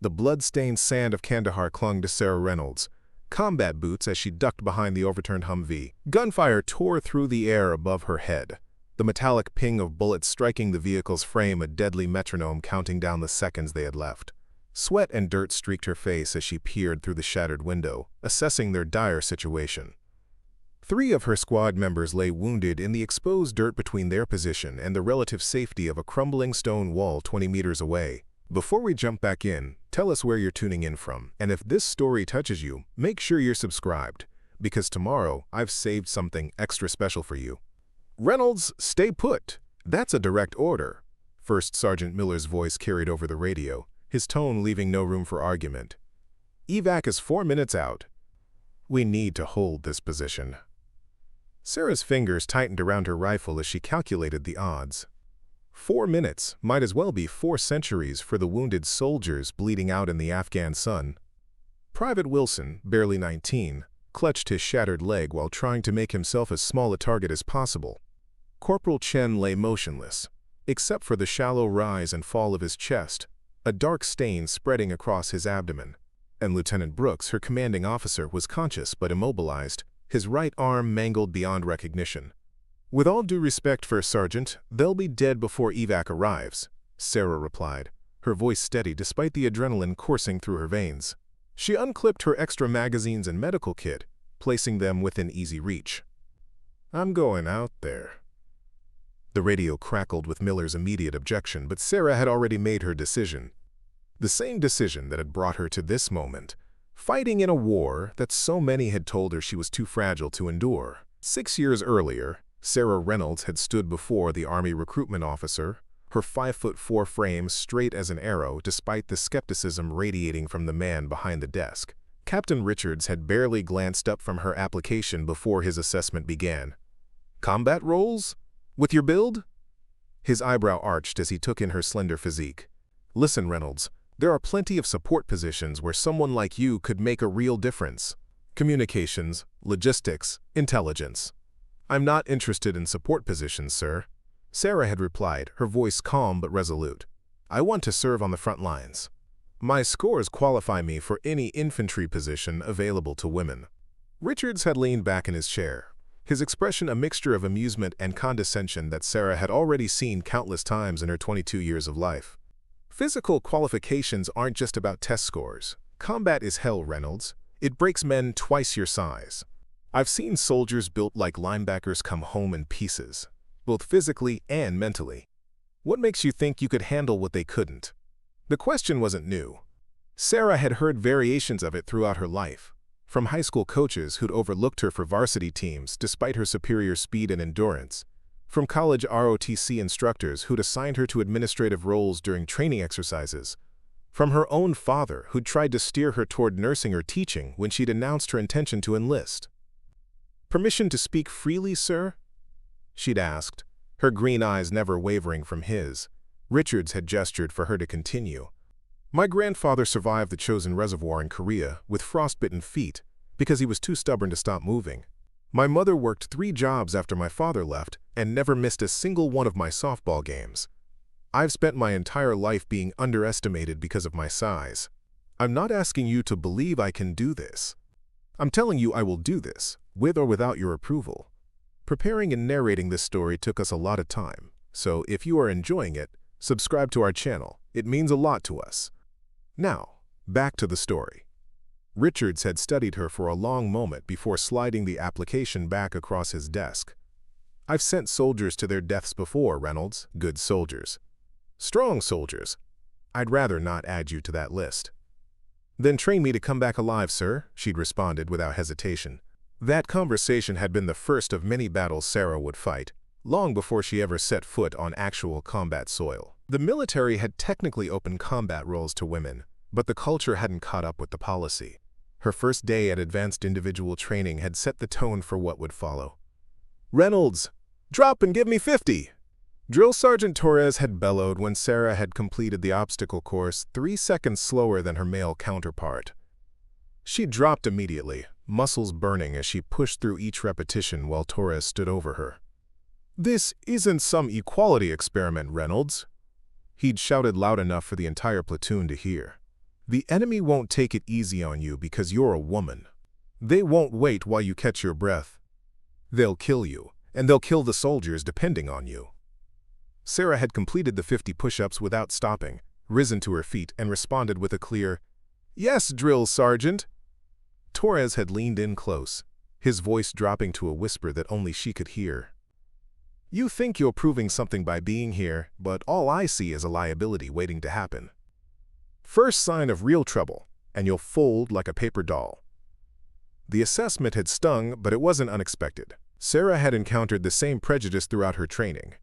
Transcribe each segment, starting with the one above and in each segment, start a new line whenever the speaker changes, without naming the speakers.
The blood-stained sand of Kandahar clung to Sarah Reynolds' combat boots as she ducked behind the overturned Humvee. Gunfire tore through the air above her head, the metallic ping of bullets striking the vehicle's frame, a deadly metronome counting down the seconds they had left. Sweat and dirt streaked her face as she peered through the shattered window, assessing their dire situation. 3 of her squad members lay wounded in the exposed dirt between their position and the relative safety of a crumbling stone wall 20 meters away. Before we jump back in, tell us where you're tuning in from, and if this story touches you, make sure you're subscribed, because tomorrow I've saved something extra special for you. Reynolds, stay put. That's a direct order. First Sergeant Miller's voice carried over the radio, his tone leaving no room for argument. Evac is 4 minutes out. We need to hold this position. Sarah's fingers tightened around her rifle as she calculated the odds. 4 minutes might as well be 4 centuries for the wounded soldiers bleeding out in the Afghan sun. Private Wilson, barely 19, clutched his shattered leg while trying to make himself as small a target as possible. Corporal Chen lay motionless, except for the shallow rise and fall of his chest, a dark stain spreading across his abdomen. And Lieutenant Brooks, her commanding officer, was conscious but immobilized, his right arm mangled beyond recognition. With all due respect, First Sergeant, they'll be dead before Evac arrives, Sarah replied, her voice steady despite the adrenaline coursing through her veins. She unclipped her extra magazines and medical kit, placing them within easy reach. I'm going out there. The radio crackled with Miller's immediate objection, but Sarah had already made her decision. The same decision that had brought her to this moment, fighting in a war that so many had told her she was too fragile to endure. 6 years earlier, Sarah Reynolds had stood before the Army recruitment officer, her 5'4" frame straight as an arrow despite the skepticism radiating from the man behind the desk. Captain Richards had barely glanced up from her application before his assessment began. Combat roles? With your build? His eyebrow arched as he took in her slender physique. Listen, Reynolds, there are plenty of support positions where someone like you could make a real difference. Communications, logistics, intelligence. I'm not interested in support positions, sir. Sarah had replied, her voice calm but resolute. I want to serve on the front lines. My scores qualify me for any infantry position available to women. Richards had leaned back in his chair, his expression a mixture of amusement and condescension that Sarah had already seen countless times in her 22 years of life. Physical qualifications aren't just about test scores. Combat is hell, Reynolds. It breaks men twice your size. I've seen soldiers built like linebackers come home in pieces, both physically and mentally. What makes you think you could handle what they couldn't? The question wasn't new. Sarah had heard variations of it throughout her life, from high school coaches who'd overlooked her for varsity teams despite her superior speed and endurance, from college ROTC instructors who'd assigned her to administrative roles during training exercises, from her own father who'd tried to steer her toward nursing or teaching when she'd announced her intention to enlist. Permission to speak freely, sir? She'd asked, her green eyes never wavering from his. Richards had gestured for her to continue. My grandfather survived the Chosin Reservoir in Korea with frostbitten feet because he was too stubborn to stop moving. My mother worked 3 jobs after my father left and never missed a single one of my softball games. I've spent my entire life being underestimated because of my size. I'm not asking you to believe I can do this. I'm telling you I will do this, with or without your approval. Preparing and narrating this story took us a lot of time, so if you are enjoying it, subscribe to our channel. It means a lot to us. Now, back to the story. Richards had studied her for a long moment before sliding the application back across his desk. I've sent soldiers to their deaths before, Reynolds. Good soldiers. Strong soldiers. I'd rather not add you to that list. Then train me to come back alive, sir, she'd responded without hesitation. That conversation had been the first of many battles Sarah would fight, long before she ever set foot on actual combat soil. The military had technically opened combat roles to women, but the culture hadn't caught up with the policy. Her first day at advanced individual training had set the tone for what would follow. Reynolds, drop and give me 50! Drill Sergeant Torres had bellowed when Sarah had completed the obstacle course 3 seconds slower than her male counterpart. She dropped immediately, muscles burning as she pushed through each repetition while Torres stood over her. This isn't some equality experiment, Reynolds. He'd shouted loud enough for the entire platoon to hear. The enemy won't take it easy on you because you're a woman. They won't wait while you catch your breath. They'll kill you, and they'll kill the soldiers depending on you. Sarah had completed the 50 push-ups without stopping, risen to her feet, and responded with a clear, "Yes, drill sergeant." Torres had leaned in close, his voice dropping to a whisper that only she could hear. "You think you're proving something by being here, but all I see is a liability waiting to happen. First sign of real trouble, and you'll fold like a paper doll." The assessment had stung, but it wasn't unexpected. Sarah had encountered the same prejudice throughout her training.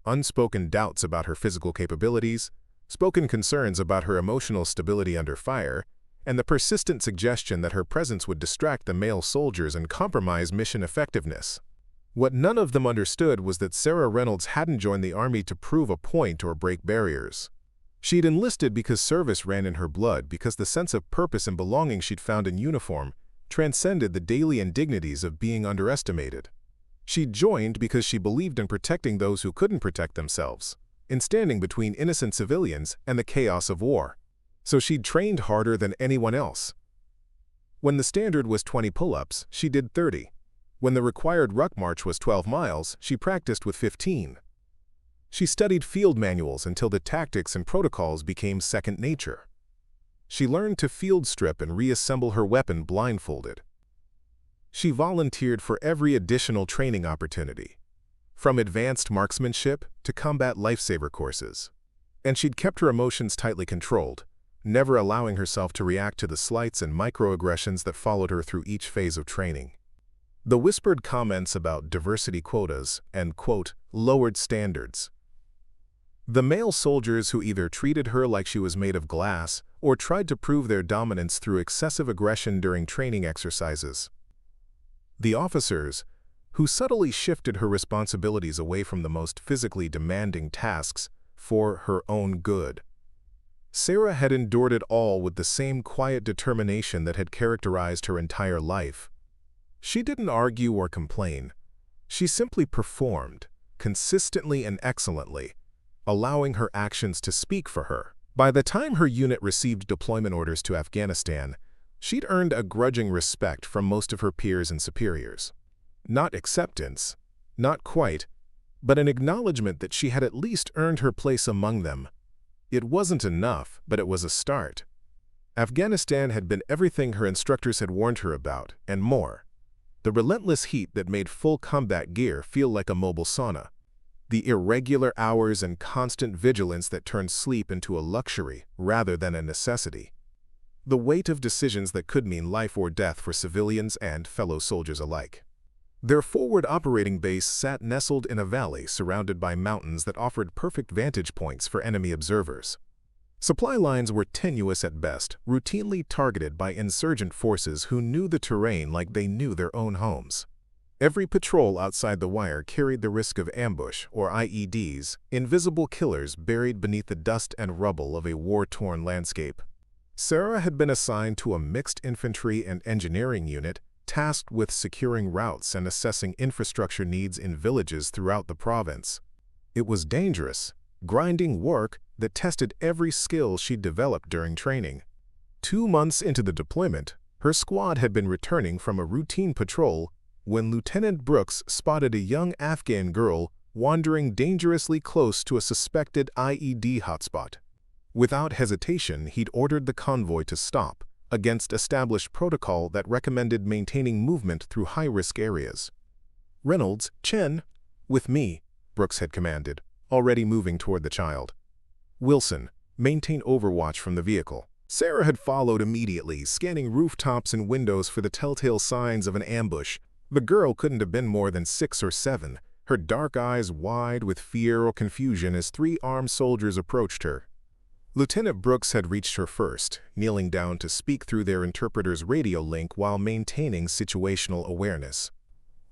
Unspoken doubts about her physical capabilities, spoken concerns about her emotional stability under fire, and the persistent suggestion that her presence would distract the male soldiers and compromise mission effectiveness. What none of them understood was that Sarah Reynolds hadn't joined the army to prove a point or break barriers. She'd enlisted because service ran in her blood, because the sense of purpose and belonging she'd found in uniform transcended the daily indignities of being underestimated. She'd joined because she believed in protecting those who couldn't protect themselves, in standing between innocent civilians and the chaos of war. So she'd trained harder than anyone else. When the standard was 20 pull-ups, she did 30. When the required ruck march was 12 miles, she practiced with 15. She studied field manuals until the tactics and protocols became second nature. She learned to field strip and reassemble her weapon blindfolded. She volunteered for every additional training opportunity, from advanced marksmanship to combat lifesaver courses. And she'd kept her emotions tightly controlled, never allowing herself to react to the slights and microaggressions that followed her through each phase of training. The whispered comments about diversity quotas and, quote, lowered standards. The male soldiers who either treated her like she was made of glass or tried to prove their dominance through excessive aggression during training exercises. The officers, who subtly shifted her responsibilities away from the most physically demanding tasks for her own good. Sarah had endured it all with the same quiet determination that had characterized her entire life. She didn't argue or complain. She simply performed, consistently and excellently, allowing her actions to speak for her. By the time her unit received deployment orders to Afghanistan, she'd earned a grudging respect from most of her peers and superiors. Not acceptance, not quite, but an acknowledgement that she had at least earned her place among them. It wasn't enough, but it was a start. Afghanistan had been everything her instructors had warned her about, and more. The relentless heat that made full combat gear feel like a mobile sauna. The irregular hours and constant vigilance that turned sleep into a luxury rather than a necessity. The weight of decisions that could mean life or death for civilians and fellow soldiers alike. Their forward operating base sat nestled in a valley surrounded by mountains that offered perfect vantage points for enemy observers. Supply lines were tenuous at best, routinely targeted by insurgent forces who knew the terrain like they knew their own homes. Every patrol outside the wire carried the risk of ambush, or IEDs, invisible killers buried beneath the dust and rubble of a war-torn landscape. Sarah had been assigned to a mixed infantry and engineering unit tasked with securing routes and assessing infrastructure needs in villages throughout the province. It was dangerous, grinding work that tested every skill she'd developed during training. 2 months into the deployment, her squad had been returning from a routine patrol when Lieutenant Brooks spotted a young Afghan girl wandering dangerously close to a suspected IED hotspot. Without hesitation, he'd ordered the convoy to stop, against established protocol that recommended maintaining movement through high-risk areas. "Reynolds, Chen, with me," Brooks had commanded, already moving toward the child. "Wilson, maintain overwatch from the vehicle." Sarah had followed immediately, scanning rooftops and windows for the telltale signs of an ambush. The girl couldn't have been more than 6 or 7, her dark eyes wide with fear or confusion as 3 armed soldiers approached her. Lieutenant Brooks had reached her first, kneeling down to speak through their interpreter's radio link while maintaining situational awareness.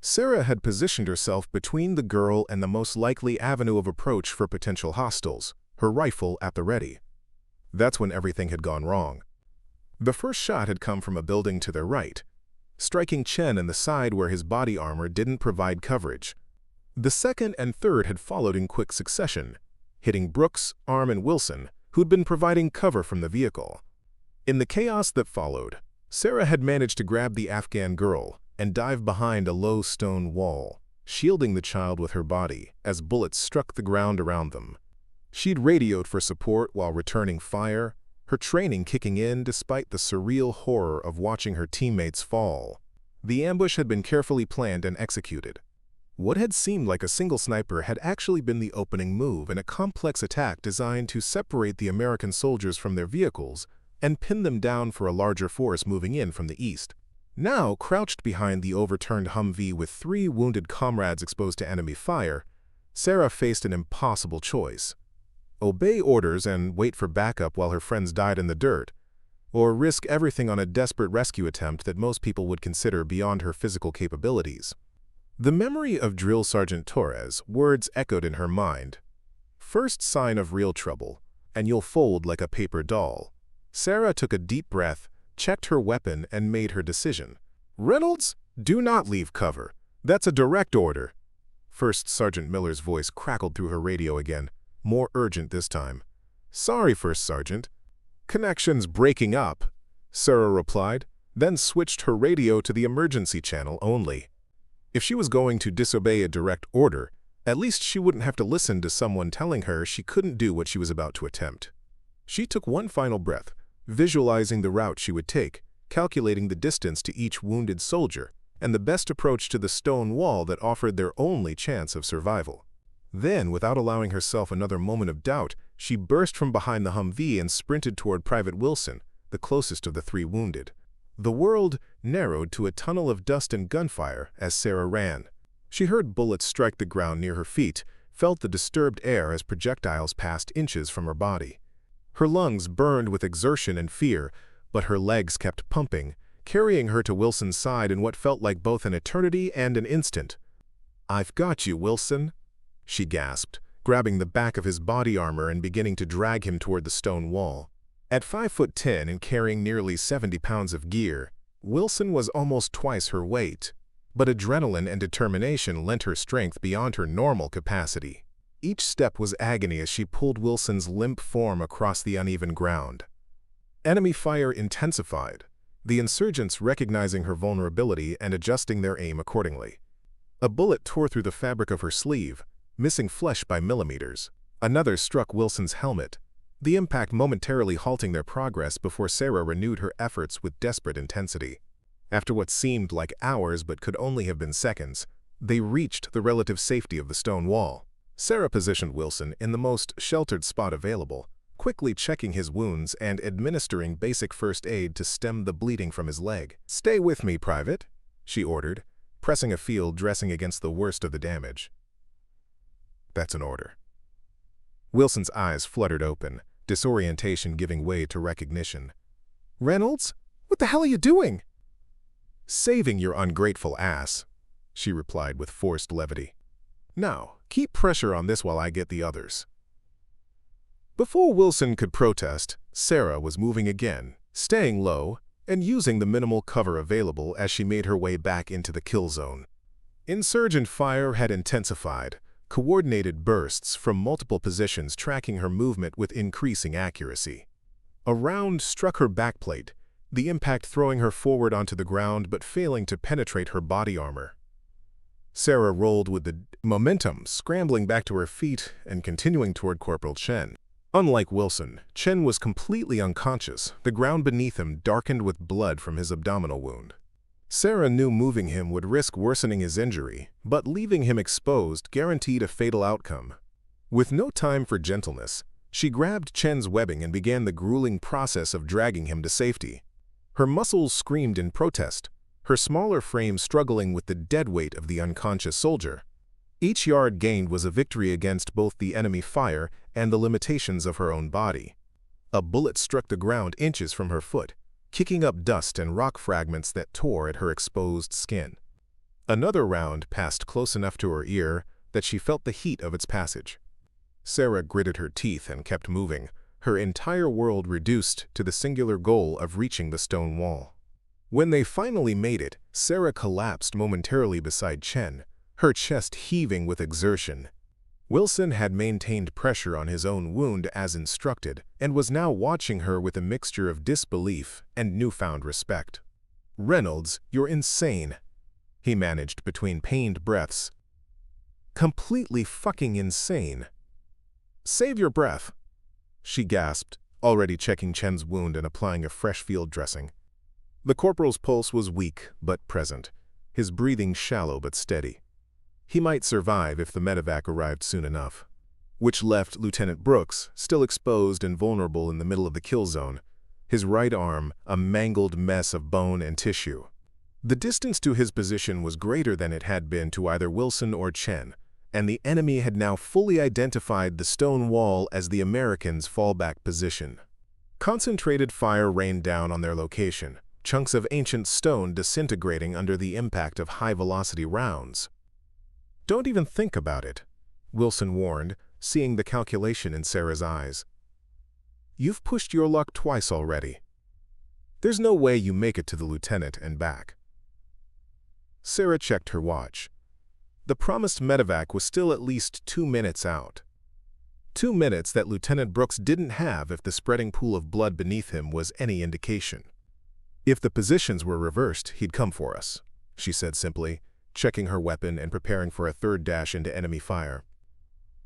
Sarah had positioned herself between the girl and the most likely avenue of approach for potential hostiles, her rifle at the ready. That's when everything had gone wrong. The first shot had come from a building to their right, striking Chen in the side where his body armor didn't provide coverage. The second and third had followed in quick succession, hitting Brooks, Arm, and Wilson, who'd been providing cover from the vehicle. In the chaos that followed, Sarah had managed to grab the Afghan girl and dive behind a low stone wall, shielding the child with her body as bullets struck the ground around them. She'd radioed for support while returning fire, her training kicking in despite the surreal horror of watching her teammates fall. The ambush had been carefully planned and executed. What had seemed like a single sniper had actually been the opening move in a complex attack designed to separate the American soldiers from their vehicles and pin them down for a larger force moving in from the east. Now, crouched behind the overturned Humvee with 3 wounded comrades exposed to enemy fire, Sarah faced an impossible choice. Obey orders and wait for backup while her friends died in the dirt, or risk everything on a desperate rescue attempt that most people would consider beyond her physical capabilities. The memory of Drill Sergeant Torres' words echoed in her mind. First sign of real trouble, and you'll fold like a paper doll. Sarah took a deep breath, checked her weapon, and made her decision. Reynolds, do not leave cover. That's a direct order. First Sergeant Miller's voice crackled through her radio again, more urgent this time. Sorry, First Sergeant. Connection's breaking up, Sarah replied, then switched her radio to the emergency channel only. If she was going to disobey a direct order, at least she wouldn't have to listen to someone telling her she couldn't do what she was about to attempt. She took one final breath, visualizing the route she would take, calculating the distance to each wounded soldier, and the best approach to the stone wall that offered their only chance of survival. Then, without allowing herself another moment of doubt, she burst from behind the Humvee and sprinted toward Private Wilson, the closest of the 3 wounded. The world narrowed to a tunnel of dust and gunfire as Sarah ran. She heard bullets strike the ground near her feet, felt the disturbed air as projectiles passed inches from her body. Her lungs burned with exertion and fear, but her legs kept pumping, carrying her to Wilson's side in what felt like both an eternity and an instant. "I've got you, Wilson," she gasped, grabbing the back of his body armor and beginning to drag him toward the stone wall. At 5'10" and carrying nearly 70 pounds of gear, Wilson was almost twice her weight, but adrenaline and determination lent her strength beyond her normal capacity. Each step was agony as she pulled Wilson's limp form across the uneven ground. Enemy fire intensified, the insurgents recognizing her vulnerability and adjusting their aim accordingly. A bullet tore through the fabric of her sleeve, missing flesh by millimeters. Another struck Wilson's helmet, the impact momentarily halting their progress before Sarah renewed her efforts with desperate intensity. After what seemed like hours but could only have been seconds, they reached the relative safety of the stone wall. Sarah positioned Wilson in the most sheltered spot available, quickly checking his wounds and administering basic first aid to stem the bleeding from his leg. "Stay with me, Private," she ordered, pressing a field dressing against the worst of the damage. "That's an order." Wilson's eyes fluttered open, disorientation giving way to recognition. "Reynolds, what the hell are you doing?" "Saving your ungrateful ass," she replied with forced levity. "Now, keep pressure on this while I get the others." Before Wilson could protest, Sarah was moving again, staying low and using the minimal cover available as she made her way back into the kill zone. Insurgent fire had intensified, coordinated bursts from multiple positions tracking her movement with increasing accuracy. A round struck her backplate, the impact throwing her forward onto the ground but failing to penetrate her body armor. Sarah rolled with the momentum, scrambling back to her feet and continuing toward Corporal Chen. Unlike Wilson, Chen was completely unconscious, the ground beneath him darkened with blood from his abdominal wound. Sarah knew moving him would risk worsening his injury, but leaving him exposed guaranteed a fatal outcome. With no time for gentleness, she grabbed Chen's webbing and began the grueling process of dragging him to safety. Her muscles screamed in protest, her smaller frame struggling with the dead weight of the unconscious soldier. Each yard gained was a victory against both the enemy fire and the limitations of her own body. A bullet struck the ground inches from her foot, kicking up dust and rock fragments that tore at her exposed skin. Another round passed close enough to her ear that she felt the heat of its passage. Sarah gritted her teeth and kept moving, her entire world reduced to the singular goal of reaching the stone wall. When they finally made it, Sarah collapsed momentarily beside Chen, her chest heaving with exertion. Wilson had maintained pressure on his own wound as instructed and was now watching her with a mixture of disbelief and newfound respect. "Reynolds, you're insane," he managed between pained breaths. "Completely fucking insane." "Save your breath," she gasped, already checking Chen's wound and applying a fresh field dressing. The corporal's pulse was weak but present, his breathing shallow but steady. He might survive if the medevac arrived soon enough. Which left Lieutenant Brooks still exposed and vulnerable in the middle of the kill zone, his right arm a mangled mess of bone and tissue. The distance to his position was greater than it had been to either Wilson or Chen, and the enemy had now fully identified the stone wall as the Americans' fallback position. Concentrated fire rained down on their location, chunks of ancient stone disintegrating under the impact of high-velocity rounds. "Don't even think about it," Wilson warned, seeing the calculation in Sarah's eyes. "You've pushed your luck twice already. There's no way you make it to the lieutenant and back." Sarah checked her watch. The promised medevac was still at least 2 minutes out. 2 minutes that Lieutenant Brooks didn't have if the spreading pool of blood beneath him was any indication. "If the positions were reversed, he'd come for us," she said simply, checking her weapon and preparing for a third dash into enemy fire.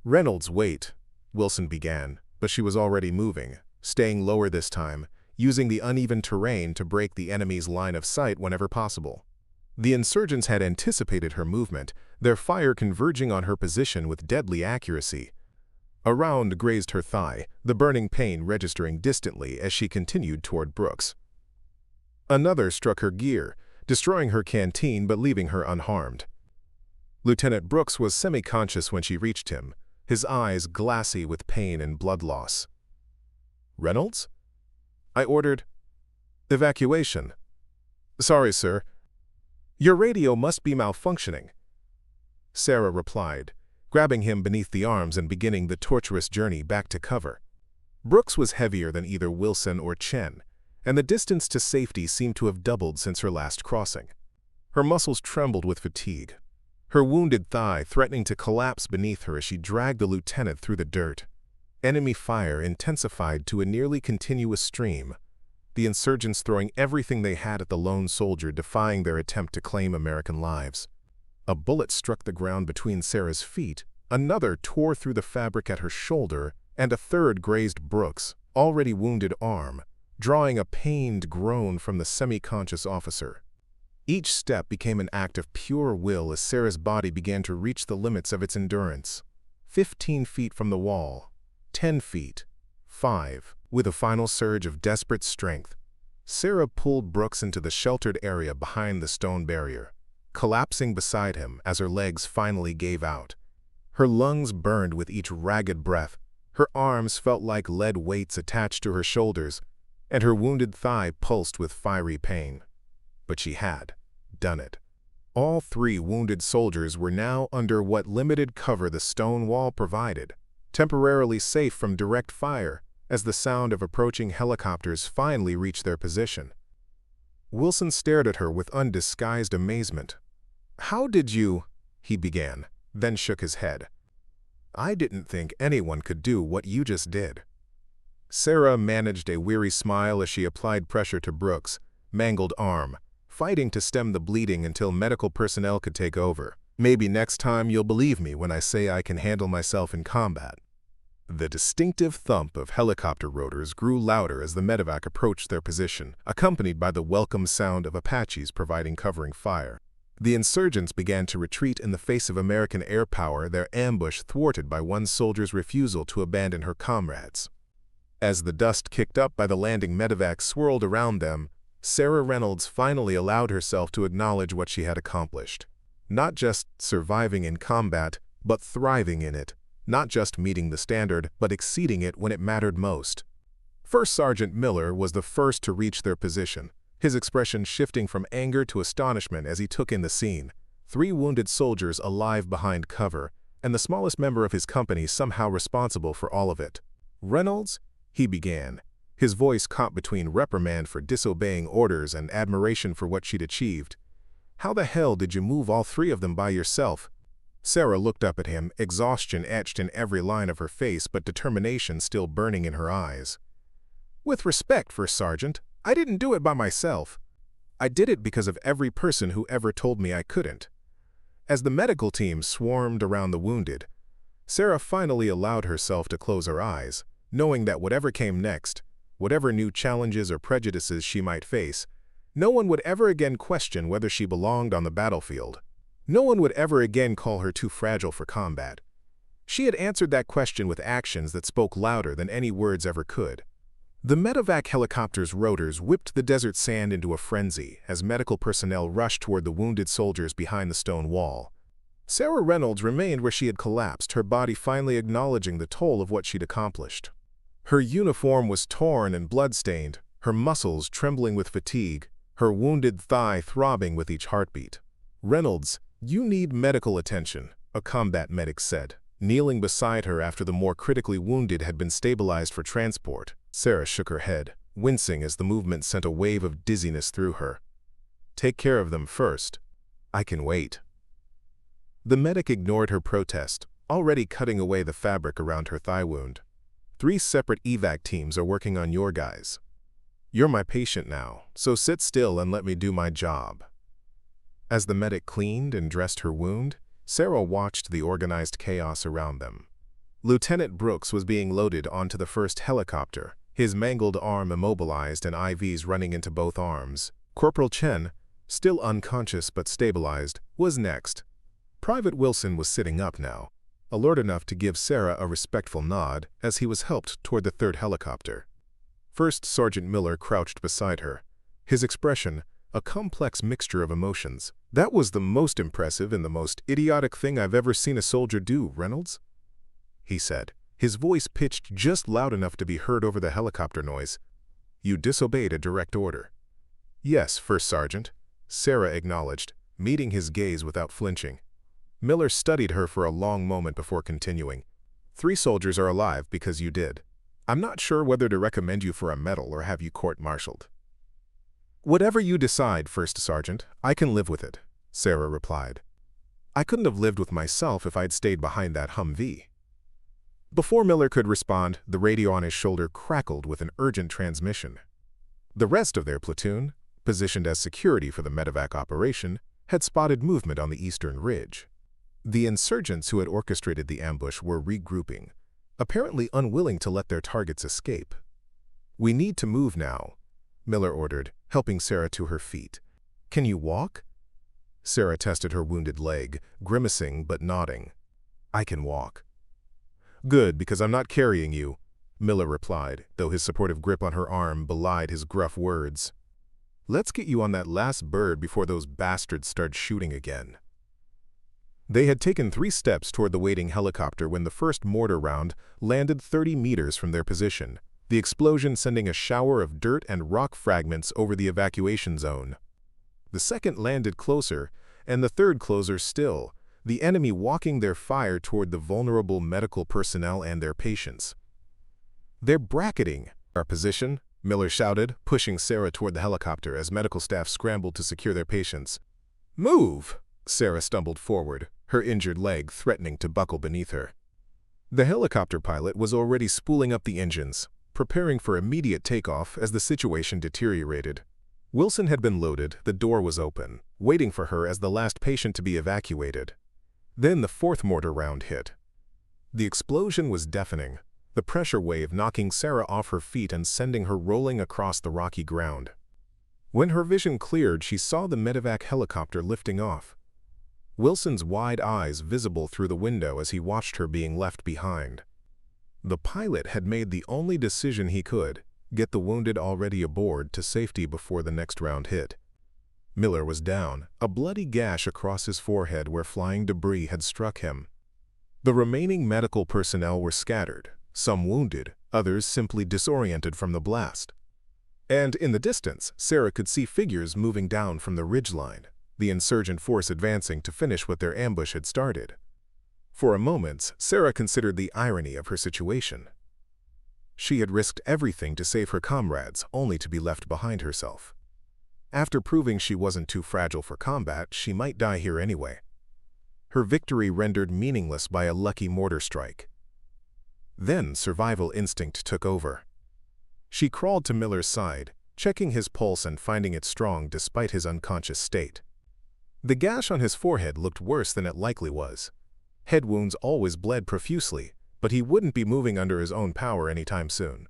"Reynolds, wait," Wilson began, but she was already moving, staying lower this time, using the uneven terrain to break the enemy's line of sight whenever possible. The insurgents had anticipated her movement, their fire converging on her position with deadly accuracy. A round grazed her thigh, the burning pain registering distantly as she continued toward Brooks. Another struck her gear, destroying her canteen but leaving her unharmed. Lieutenant Brooks was semi-conscious when she reached him, his eyes glassy with pain and blood loss. "Reynolds?" "I ordered evacuation." "Sorry, sir. Your radio must be malfunctioning," Sarah replied, grabbing him beneath the arms and beginning the tortuous journey back to cover. Brooks was heavier than either Wilson or Chen, and the distance to safety seemed to have doubled since her last crossing. Her muscles trembled with fatigue, her wounded thigh threatening to collapse beneath her as she dragged the lieutenant through the dirt. Enemy fire intensified to a nearly continuous stream, the insurgents throwing everything they had at the lone soldier, defying their attempt to claim American lives. A bullet struck the ground between Sarah's feet, another tore through the fabric at her shoulder, and a third grazed Brooks' already wounded arm, drawing a pained groan from the semi-conscious officer. Each step became an act of pure will as Sarah's body began to reach the limits of its endurance. 15 feet from the wall, 10 feet, 5. With a final surge of desperate strength, Sarah pulled Brooks into the sheltered area behind the stone barrier, collapsing beside him as her legs finally gave out. Her lungs burned with each ragged breath, her arms felt like lead weights attached to her shoulders, and her wounded thigh pulsed with fiery pain. But she had done it. All 3 wounded soldiers were now under what limited cover the stone wall provided, temporarily safe from direct fire, as the sound of approaching helicopters finally reached their position. Wilson stared at her with undisguised amazement. "How did you—" he began, then shook his head. "I didn't think anyone could do what you just did." Sarah managed a weary smile as she applied pressure to Brooks' mangled arm, fighting to stem the bleeding until medical personnel could take over. "Maybe next time you'll believe me when I say I can handle myself in combat." The distinctive thump of helicopter rotors grew louder as the medevac approached their position, accompanied by the welcome sound of Apaches providing covering fire. The insurgents began to retreat in the face of American air power, their ambush thwarted by one soldier's refusal to abandon her comrades. As the dust kicked up by the landing medevac swirled around them, Sarah Reynolds finally allowed herself to acknowledge what she had accomplished. Not just surviving in combat, but thriving in it. Not just meeting the standard, but exceeding it when it mattered most. First Sergeant Miller was the first to reach their position, his expression shifting from anger to astonishment as he took in the scene. 3 wounded soldiers alive behind cover, and the smallest member of his company somehow responsible for all of it. "Reynolds," he began, his voice caught between reprimand for disobeying orders and admiration for what she'd achieved. "How the hell did you move all 3 of them by yourself?" Sarah looked up at him, exhaustion etched in every line of her face but determination still burning in her eyes. "With respect, First Sergeant, I didn't do it by myself. I did it because of every person who ever told me I couldn't." As the medical team swarmed around the wounded, Sarah finally allowed herself to close her eyes, knowing that whatever came next, whatever new challenges or prejudices she might face, no one would ever again question whether she belonged on the battlefield. No one would ever again call her too fragile for combat. She had answered that question with actions that spoke louder than any words ever could. The medevac helicopter's rotors whipped the desert sand into a frenzy as medical personnel rushed toward the wounded soldiers behind the stone wall. Sarah Reynolds remained where she had collapsed, her body finally acknowledging the toll of what she'd accomplished. Her uniform was torn and blood-stained, her muscles trembling with fatigue, her wounded thigh throbbing with each heartbeat. "Reynolds, you need medical attention," a combat medic said, kneeling beside her after the more critically wounded had been stabilized for transport. Sarah shook her head, wincing as the movement sent a wave of dizziness through her. "Take care of them first. I can wait." The medic ignored her protest, already cutting away the fabric around her thigh wound. "3 separate evac teams are working on your guys. You're my patient now, so sit still and let me do my job." As the medic cleaned and dressed her wound, Sarah watched the organized chaos around them. Lieutenant Brooks was being loaded onto the first helicopter, his mangled arm immobilized and IVs running into both arms. Corporal Chen, still unconscious but stabilized, was next. Private Wilson was sitting up now, alert enough to give Sarah a respectful nod as he was helped toward the third helicopter. First Sergeant Miller crouched beside her, his expression a complex mixture of emotions. "That was the most impressive and the most idiotic thing I've ever seen a soldier do, Reynolds," he said, his voice pitched just loud enough to be heard over the helicopter noise. "You disobeyed a direct order." "Yes, First Sergeant," Sarah acknowledged, meeting his gaze without flinching. Miller studied her for a long moment before continuing. "3 soldiers are alive because you did. I'm not sure whether to recommend you for a medal or have you court-martialed." "Whatever you decide, First Sergeant, I can live with it," Sarah replied. "I couldn't have lived with myself if I'd stayed behind that Humvee." Before Miller could respond, the radio on his shoulder crackled with an urgent transmission. The rest of their platoon, positioned as security for the medevac operation, had spotted movement on the eastern ridge. The insurgents who had orchestrated the ambush were regrouping, apparently unwilling to let their targets escape. "We need to move now," Miller ordered, helping Sarah to her feet. "Can you walk?" Sarah tested her wounded leg, grimacing but nodding. "I can walk." "Good, because I'm not carrying you," Miller replied, though his supportive grip on her arm belied his gruff words. "Let's get you on that last bird before those bastards start shooting again." They had taken 3 steps toward the waiting helicopter when the first mortar round landed 30 meters from their position, the explosion sending a shower of dirt and rock fragments over the evacuation zone. The second landed closer, and the third closer still, the enemy walking their fire toward the vulnerable medical personnel and their patients. "They're bracketing our position," Miller shouted, pushing Sarah toward the helicopter as medical staff scrambled to secure their patients. "Move!" Sarah stumbled forward, her injured leg threatening to buckle beneath her. The helicopter pilot was already spooling up the engines, preparing for immediate takeoff as the situation deteriorated. Wilson had been loaded, the door was open, waiting for her as the last patient to be evacuated. Then the 4th mortar round hit. The explosion was deafening, the pressure wave knocking Sarah off her feet and sending her rolling across the rocky ground. When her vision cleared, she saw the medevac helicopter lifting off, Wilson's wide eyes visible through the window as he watched her being left behind. The pilot had made the only decision he could, get the wounded already aboard to safety before the next round hit. Miller was down, a bloody gash across his forehead where flying debris had struck him. The remaining medical personnel were scattered, some wounded, others simply disoriented from the blast. And in the distance, Sarah could see figures moving down from the ridgeline, the insurgent force advancing to finish what their ambush had started. For a moment, Sarah considered the irony of her situation. She had risked everything to save her comrades, only to be left behind herself. After proving she wasn't too fragile for combat, she might die here anyway. her victory rendered meaningless by a lucky mortar strike. Then survival instinct took over. She crawled to Miller's side, checking his pulse and finding it strong despite his unconscious state. The gash on his forehead looked worse than it likely was. Head wounds always bled profusely, but he wouldn't be moving under his own power anytime soon.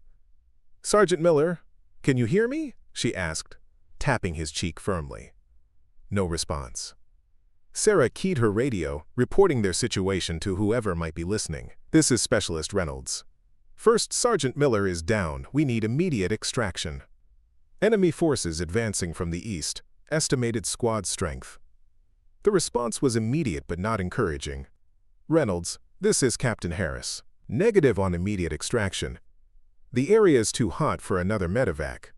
"Sergeant Miller, can you hear me?" she asked, tapping his cheek firmly. No response. Sarah keyed her radio, reporting their situation to whoever might be listening. "This is Specialist Reynolds. First Sergeant Miller is down. We need immediate extraction. Enemy forces advancing from the east. Estimated squad strength." The response was immediate but not encouraging. "Reynolds, this is Captain Harris. Negative on immediate extraction. The area is too hot for another medevac.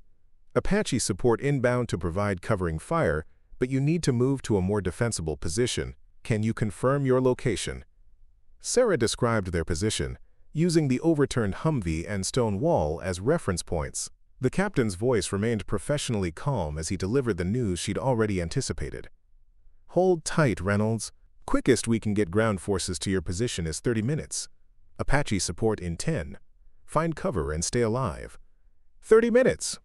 Apache support inbound to provide covering fire, but you need to move to a more defensible position. Can you confirm your location?" Sarah described their position, using the overturned Humvee and stone wall as reference points. The captain's voice remained professionally calm as he delivered the news she'd already anticipated. "Hold tight, Reynolds. Quickest we can get ground forces to your position is 30 minutes. Apache support in 10. Find cover and stay alive." 30 minutes!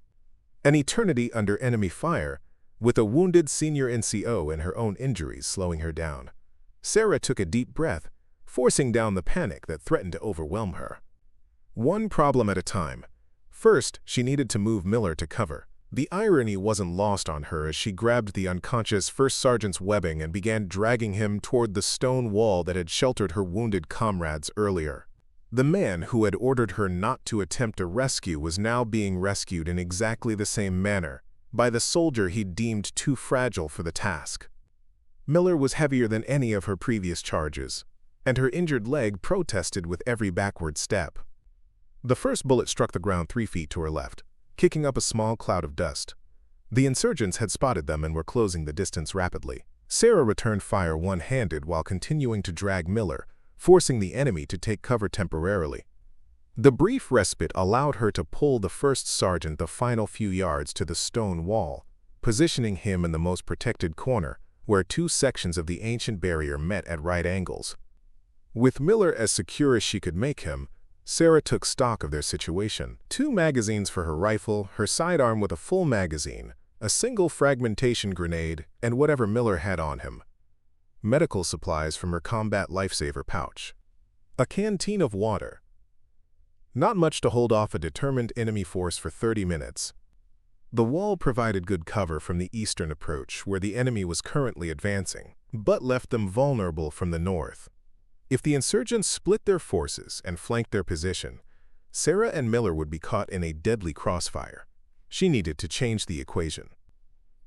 An eternity under enemy fire, with a wounded senior NCO and her own injuries slowing her down. Sarah took a deep breath, forcing down the panic that threatened to overwhelm her. One problem at a time. First, she needed to move Miller to cover. The irony wasn't lost on her as she grabbed the unconscious first sergeant's webbing and began dragging him toward the stone wall that had sheltered her wounded comrades earlier. The man who had ordered her not to attempt a rescue was now being rescued in exactly the same manner, by the soldier he'd deemed too fragile for the task. Miller was heavier than any of her previous charges, and her injured leg protested with every backward step. The first bullet struck the ground 3 feet to her left, kicking up a small cloud of dust. The insurgents had spotted them and were closing the distance rapidly. Sarah returned fire one-handed while continuing to drag Miller, forcing the enemy to take cover temporarily. The brief respite allowed her to pull the first sergeant the final few yards to the stone wall, positioning him in the most protected corner, where 2 sections of the ancient barrier met at right angles. With Miller as secure as she could make him, Sarah took stock of their situation. 2 magazines for her rifle, her sidearm with a full magazine, a single fragmentation grenade, and whatever Miller had on him. Medical supplies from her combat lifesaver pouch. A canteen of water. Not much to hold off a determined enemy force for 30 minutes. The wall provided good cover from the eastern approach, where the enemy was currently advancing, but left them vulnerable from the north. If the insurgents split their forces and flanked their position, Sarah and Miller would be caught in a deadly crossfire. She needed to change the equation.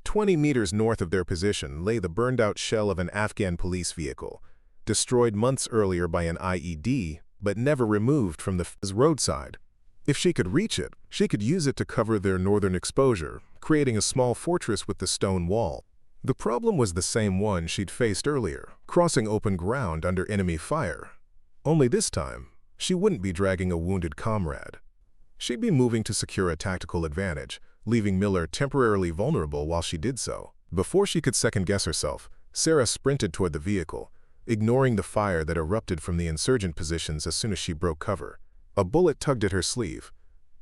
20 meters north of their position lay the burned-out shell of an Afghan police vehicle, destroyed months earlier by an IED, but never removed from the roadside. If she could reach it, she could use it to cover their northern exposure, creating a small fortress with the stone wall. The problem was the same one she'd faced earlier, crossing open ground under enemy fire. Only this time, she wouldn't be dragging a wounded comrade. She'd be moving to secure a tactical advantage, leaving Miller temporarily vulnerable while she did so. Before she could second-guess herself, Sarah sprinted toward the vehicle, ignoring the fire that erupted from the insurgent positions as soon as she broke cover. A bullet tugged at her sleeve.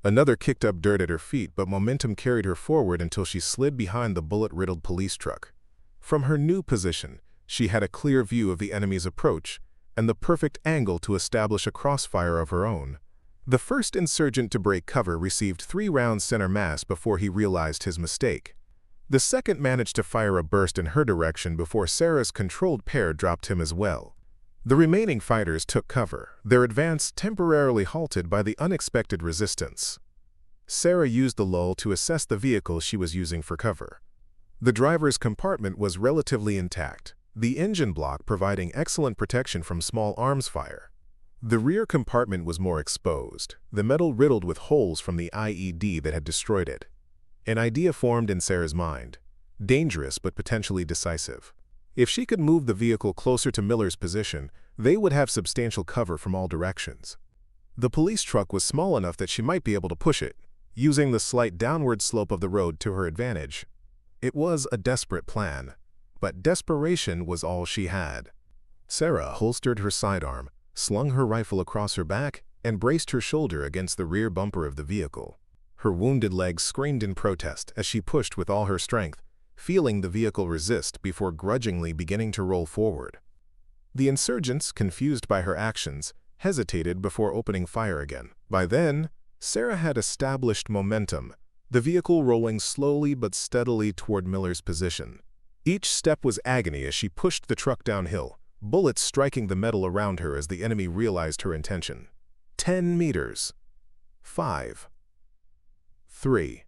Another kicked up dirt at her feet, but momentum carried her forward until she slid behind the bullet-riddled police truck. From her new position, she had a clear view of the enemy's approach and the perfect angle to establish a crossfire of her own. The first insurgent to break cover received 3 rounds center mass before he realized his mistake. The second managed to fire a burst in her direction before Sarah's controlled pair dropped him as well. The remaining fighters took cover, their advance temporarily halted by the unexpected resistance. Sarah used the lull to assess the vehicle she was using for cover. The driver's compartment was relatively intact, the engine block providing excellent protection from small arms fire. The rear compartment was more exposed, the metal riddled with holes from the IED that had destroyed it. An idea formed in Sarah's mind, dangerous but potentially decisive. If she could move the vehicle closer to Miller's position, they would have substantial cover from all directions. The police truck was small enough that she might be able to push it, using the slight downward slope of the road to her advantage. It was a desperate plan, but desperation was all she had. Sarah holstered her sidearm, slung her rifle across her back, and braced her shoulder against the rear bumper of the vehicle. Her wounded legs screamed in protest as she pushed with all her strength, feeling the vehicle resist before grudgingly beginning to roll forward. The insurgents, confused by her actions, hesitated before opening fire again. By then, Sarah had established momentum, the vehicle rolling slowly but steadily toward Miller's position. Each step was agony as she pushed the truck downhill, bullets striking the metal around her as the enemy realized her intention. 10 meters. 5. 3.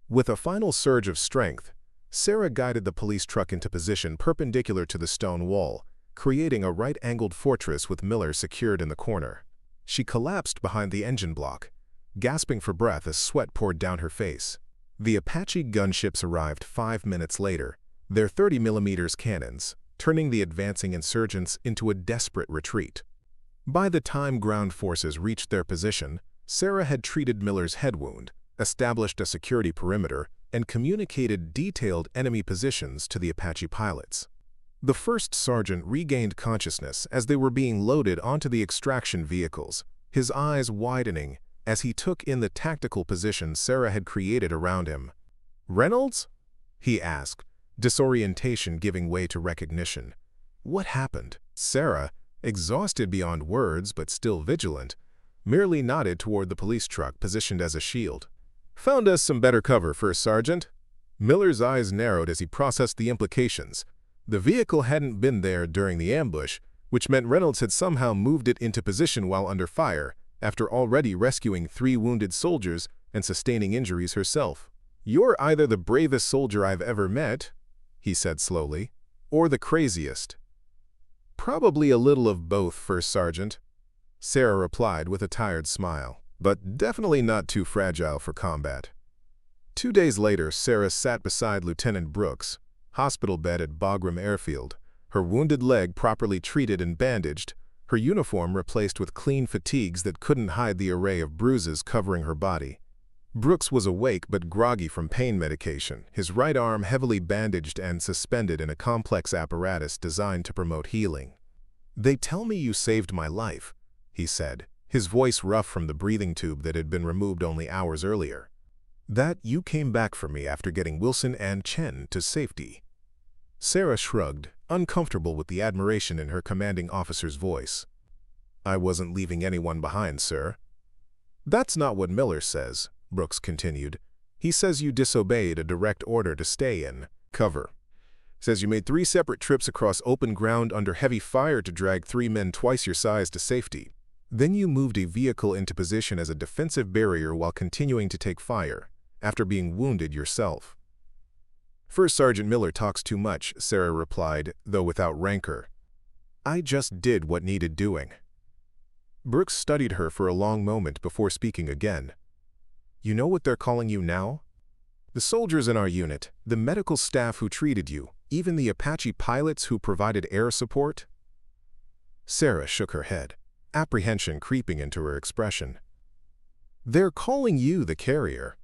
With a final surge of strength, Sarah guided the police truck into position perpendicular to the stone wall, creating a right-angled fortress with Miller secured in the corner. She collapsed behind the engine block, gasping for breath as sweat poured down her face. The Apache gunships arrived 5 minutes later, their 30mm cannons, turning the advancing insurgents into a desperate retreat. By the time ground forces reached their position, Sarah had treated Miller's head wound, established a security perimeter, and communicated detailed enemy positions to the Apache pilots. The first sergeant regained consciousness as they were being loaded onto the extraction vehicles, his eyes widening as he took in the tactical position Sarah had created around him. "Reynolds?" he asked, disorientation giving way to recognition. What happened? Sarah, exhausted beyond words but still vigilant, merely nodded toward the police truck positioned as a shield. "Found us some better cover, First Sergeant." Miller's eyes narrowed as he processed the implications. The vehicle hadn't been there during the ambush, which meant Reynolds had somehow moved it into position while under fire, after already rescuing 3 wounded soldiers and sustaining injuries herself. "You're either the bravest soldier I've ever met," he said slowly, "or the craziest." "Probably a little of both, First Sergeant," Sarah replied with a tired smile, "but definitely not too fragile for combat." 2 days later, Sarah sat beside Lieutenant Brooks, hospital bed at Bagram Airfield, her wounded leg properly treated and bandaged, her uniform replaced with clean fatigues that couldn't hide the array of bruises covering her body. Brooks was awake but groggy from pain medication, his right arm heavily bandaged and suspended in a complex apparatus designed to promote healing. "They tell me you saved my life," he said, his voice rough from the breathing tube that had been removed only hours earlier. "That you came back for me after getting Wilson and Chen to safety." Sarah shrugged, uncomfortable with the admiration in her commanding officer's voice. "I wasn't leaving anyone behind, sir." "That's not what Miller says," Brooks continued. "He says you disobeyed a direct order to stay in cover. Says you made 3 separate trips across open ground under heavy fire to drag 3 men twice your size to safety. Then you moved a vehicle into position as a defensive barrier while continuing to take fire, after being wounded yourself." "First Sergeant Miller talks too much," Sarah replied, though without rancor. "I just did what needed doing." Brooks studied her for a long moment before speaking again. "You know what they're calling you now? The soldiers in our unit, the medical staff who treated you, even the Apache pilots who provided air support?" Sarah shook her head, apprehension creeping into her expression. "They're calling you the carrier,"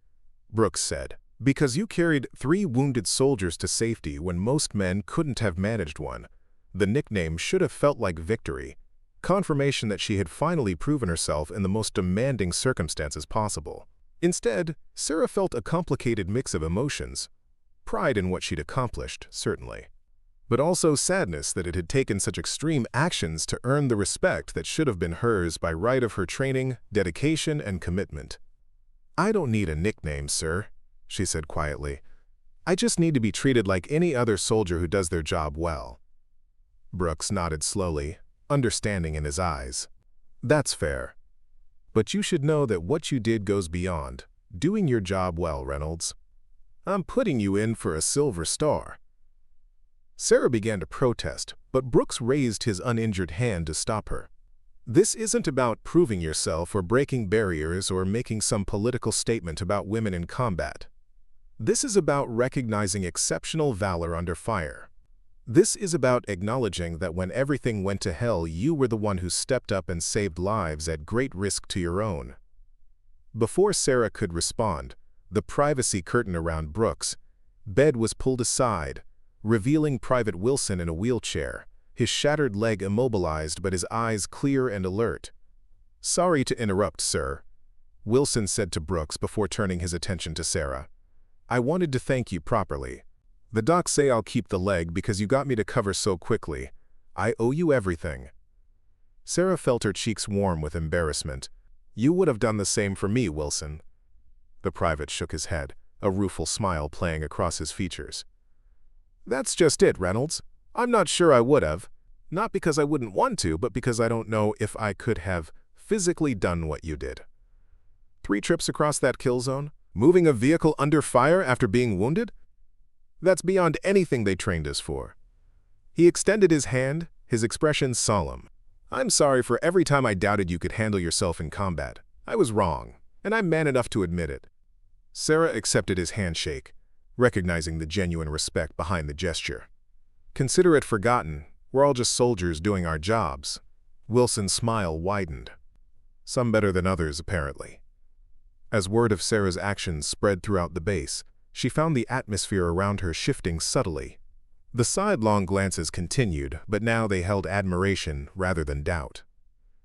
Brooks said, "because you carried 3 wounded soldiers to safety when most men couldn't have managed one. The nickname should have felt like victory, confirmation that she had finally proven herself in the most demanding circumstances possible. Instead, Sarah felt a complicated mix of emotions. Pride in what she'd accomplished, certainly, but also sadness that it had taken such extreme actions to earn the respect that should have been hers by right of her training, dedication, and commitment. "I don't need a nickname, sir," she said quietly. "I just need to be treated like any other soldier who does their job well." Brooks nodded slowly, understanding in his eyes. "That's fair. But you should know that what you did goes beyond doing your job well, Reynolds. I'm putting you in for a Silver Star." Sarah began to protest, but Brooks raised his uninjured hand to stop her. "This isn't about proving yourself or breaking barriers or making some political statement about women in combat. This is about recognizing exceptional valor under fire. This is about acknowledging that when everything went to hell, you were the one who stepped up and saved lives at great risk to your own." Before Sarah could respond, the privacy curtain around Brooks' bed was pulled aside, revealing Private Wilson in a wheelchair, his shattered leg immobilized but his eyes clear and alert. "Sorry to interrupt, sir," Wilson said to Brooks before turning his attention to Sarah. "I wanted to thank you properly. The docs say I'll keep the leg because you got me to cover so quickly. I owe you everything." Sarah felt her cheeks warm with embarrassment. "You would have done the same for me, Wilson." The private shook his head, a rueful smile playing across his features. "That's just it, Reynolds. I'm not sure I would have. Not because I wouldn't want to, but because I don't know if I could have physically done what you did. 3 trips across that kill zone, moving a vehicle under fire after being wounded? That's beyond anything they trained us for." He extended his hand, his expression solemn. "I'm sorry for every time I doubted you could handle yourself in combat. I was wrong, and I'm man enough to admit it." Sarah accepted his handshake, recognizing the genuine respect behind the gesture. "Consider it forgotten. We're all just soldiers doing our jobs." Wilson's smile widened. Some better than others, apparently. As word of Sarah's actions spread throughout the base, she found the atmosphere around her shifting subtly. The sidelong glances continued, but now they held admiration rather than doubt.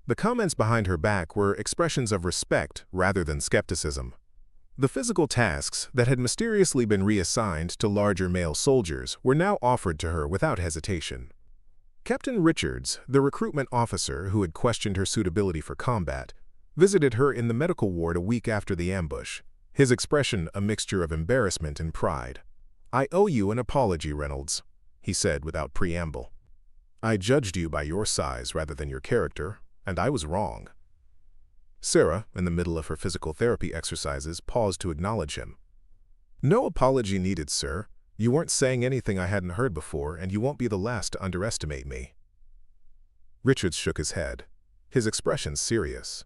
The comments behind her back were expressions of respect rather than skepticism. The physical tasks that had mysteriously been reassigned to larger male soldiers were now offered to her without hesitation. Captain Richards, the recruitment officer who had questioned her suitability for combat, visited her in the medical ward a week after the ambush, his expression a mixture of embarrassment and pride. "I owe you an apology, Reynolds," he said without preamble. "I judged you by your size rather than your character, and I was wrong." Sarah, in the middle of her physical therapy exercises, paused to acknowledge him. "No apology needed, sir. You weren't saying anything I hadn't heard before, and you won't be the last to underestimate me." Richards shook his head, his expression serious.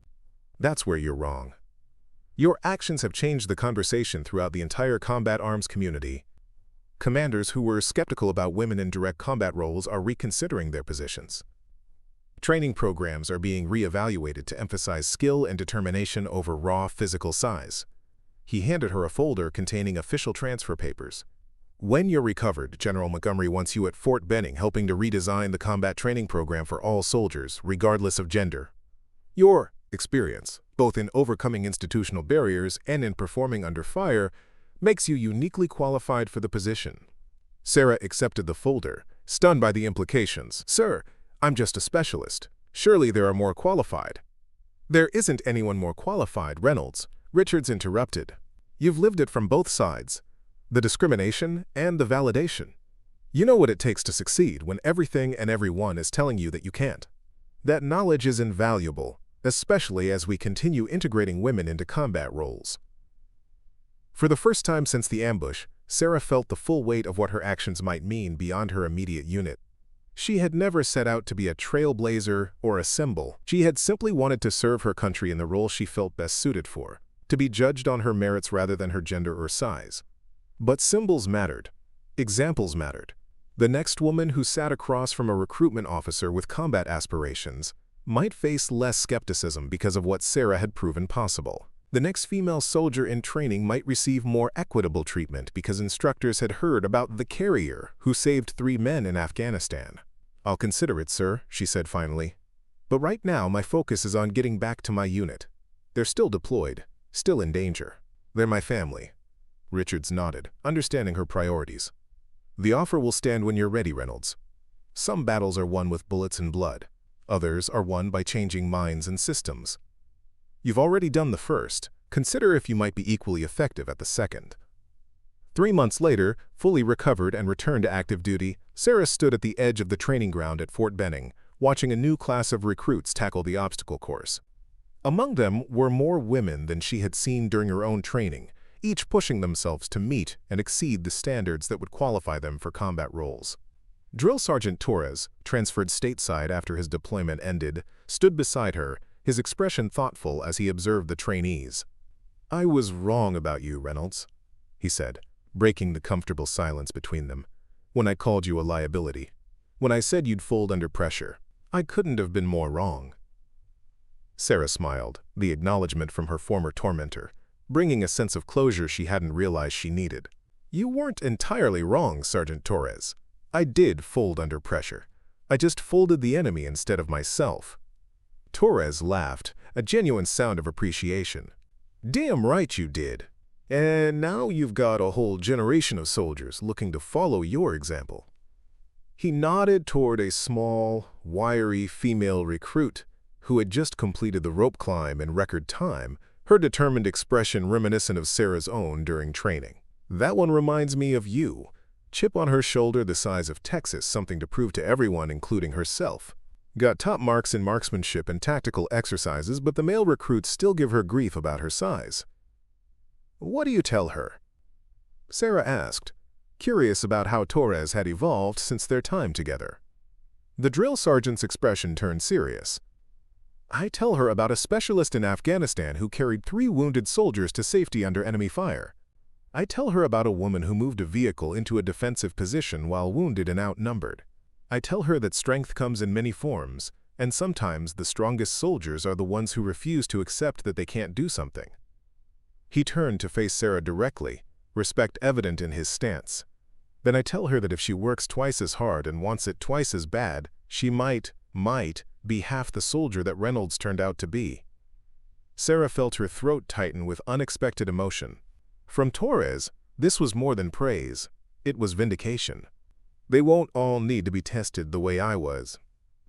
"That's where you're wrong. Your actions have changed the conversation throughout the entire combat arms community. Commanders who were skeptical about women in direct combat roles are reconsidering their positions. Training programs are being reevaluated to emphasize skill and determination over raw physical size." He handed her a folder containing official transfer papers. "When you're recovered, General Montgomery wants you at Fort Benning helping to redesign the combat training program for all soldiers, regardless of gender. Your experience, both in overcoming institutional barriers and in performing under fire, makes you uniquely qualified for the position." Sarah accepted the folder, stunned by the implications. "Sir, I'm just a specialist. Surely there are more qualified." "There isn't anyone more qualified, Reynolds," Richards interrupted. "You've lived it from both sides, the discrimination and the validation. You know what it takes to succeed when everything and everyone is telling you that you can't. That knowledge is invaluable, especially as we continue integrating women into combat roles." For the first time since the ambush, Sarah felt the full weight of what her actions might mean beyond her immediate unit. She had never set out to be a trailblazer or a symbol. She had simply wanted to serve her country in the role she felt best suited for, to be judged on her merits rather than her gender or size. But symbols mattered. Examples mattered. The next woman who sat across from a recruitment officer with combat aspirations might face less skepticism because of what Sarah had proven possible. The next female soldier in training might receive more equitable treatment because instructors had heard about the carrier who saved 3 men in Afghanistan. "I'll consider it, sir," she said finally. "But right now my focus is on getting back to my unit. They're still deployed, still in danger. They're my family." Richards nodded, understanding her priorities. "The offer will stand when you're ready, Reynolds. Some battles are won with bullets and blood. Others are won by changing minds and systems. You've already done the first. Consider if you might be equally effective at the second." 3 months later, fully recovered and returned to active duty, Sarah stood at the edge of the training ground at Fort Benning, watching a new class of recruits tackle the obstacle course. Among them were more women than she had seen during her own training, each pushing themselves to meet and exceed the standards that would qualify them for combat roles. Drill Sergeant Torres, transferred stateside after his deployment ended, stood beside her, his expression thoughtful as he observed the trainees. "I was wrong about you, Reynolds," he said, breaking the comfortable silence between them. "When I called you a liability. When I said you'd fold under pressure. I couldn't have been more wrong." Sarah smiled, the acknowledgement from her former tormentor, bringing a sense of closure she hadn't realized she needed. "You weren't entirely wrong, Sergeant Torres. I did fold under pressure. I just folded the enemy instead of myself." Torres laughed, a genuine sound of appreciation. "Damn right you did. And now you've got a whole generation of soldiers looking to follow your example." He nodded toward a small, wiry female recruit who had just completed the rope climb in record time, her determined expression reminiscent of Sarah's own during training. "That one reminds me of you. Chip on her shoulder the size of Texas, something to prove to everyone, including herself. Got top marks in marksmanship and tactical exercises, but the male recruits still give her grief about her size." "What do you tell her?" Sarah asked, curious about how Torres had evolved since their time together. The drill sergeant's expression turned serious. "I tell her about a specialist in Afghanistan who carried 3 wounded soldiers to safety under enemy fire. I tell her about a woman who moved a vehicle into a defensive position while wounded and outnumbered. I tell her that strength comes in many forms, and sometimes the strongest soldiers are the ones who refuse to accept that they can't do something." He turned to face Sarah directly, respect evident in his stance. "Then I tell her that if she works twice as hard and wants it twice as bad, she might be half the soldier that Reynolds turned out to be." Sarah felt her throat tighten with unexpected emotion. From Torres, this was more than praise. It was vindication. "They won't all need to be tested the way I was,"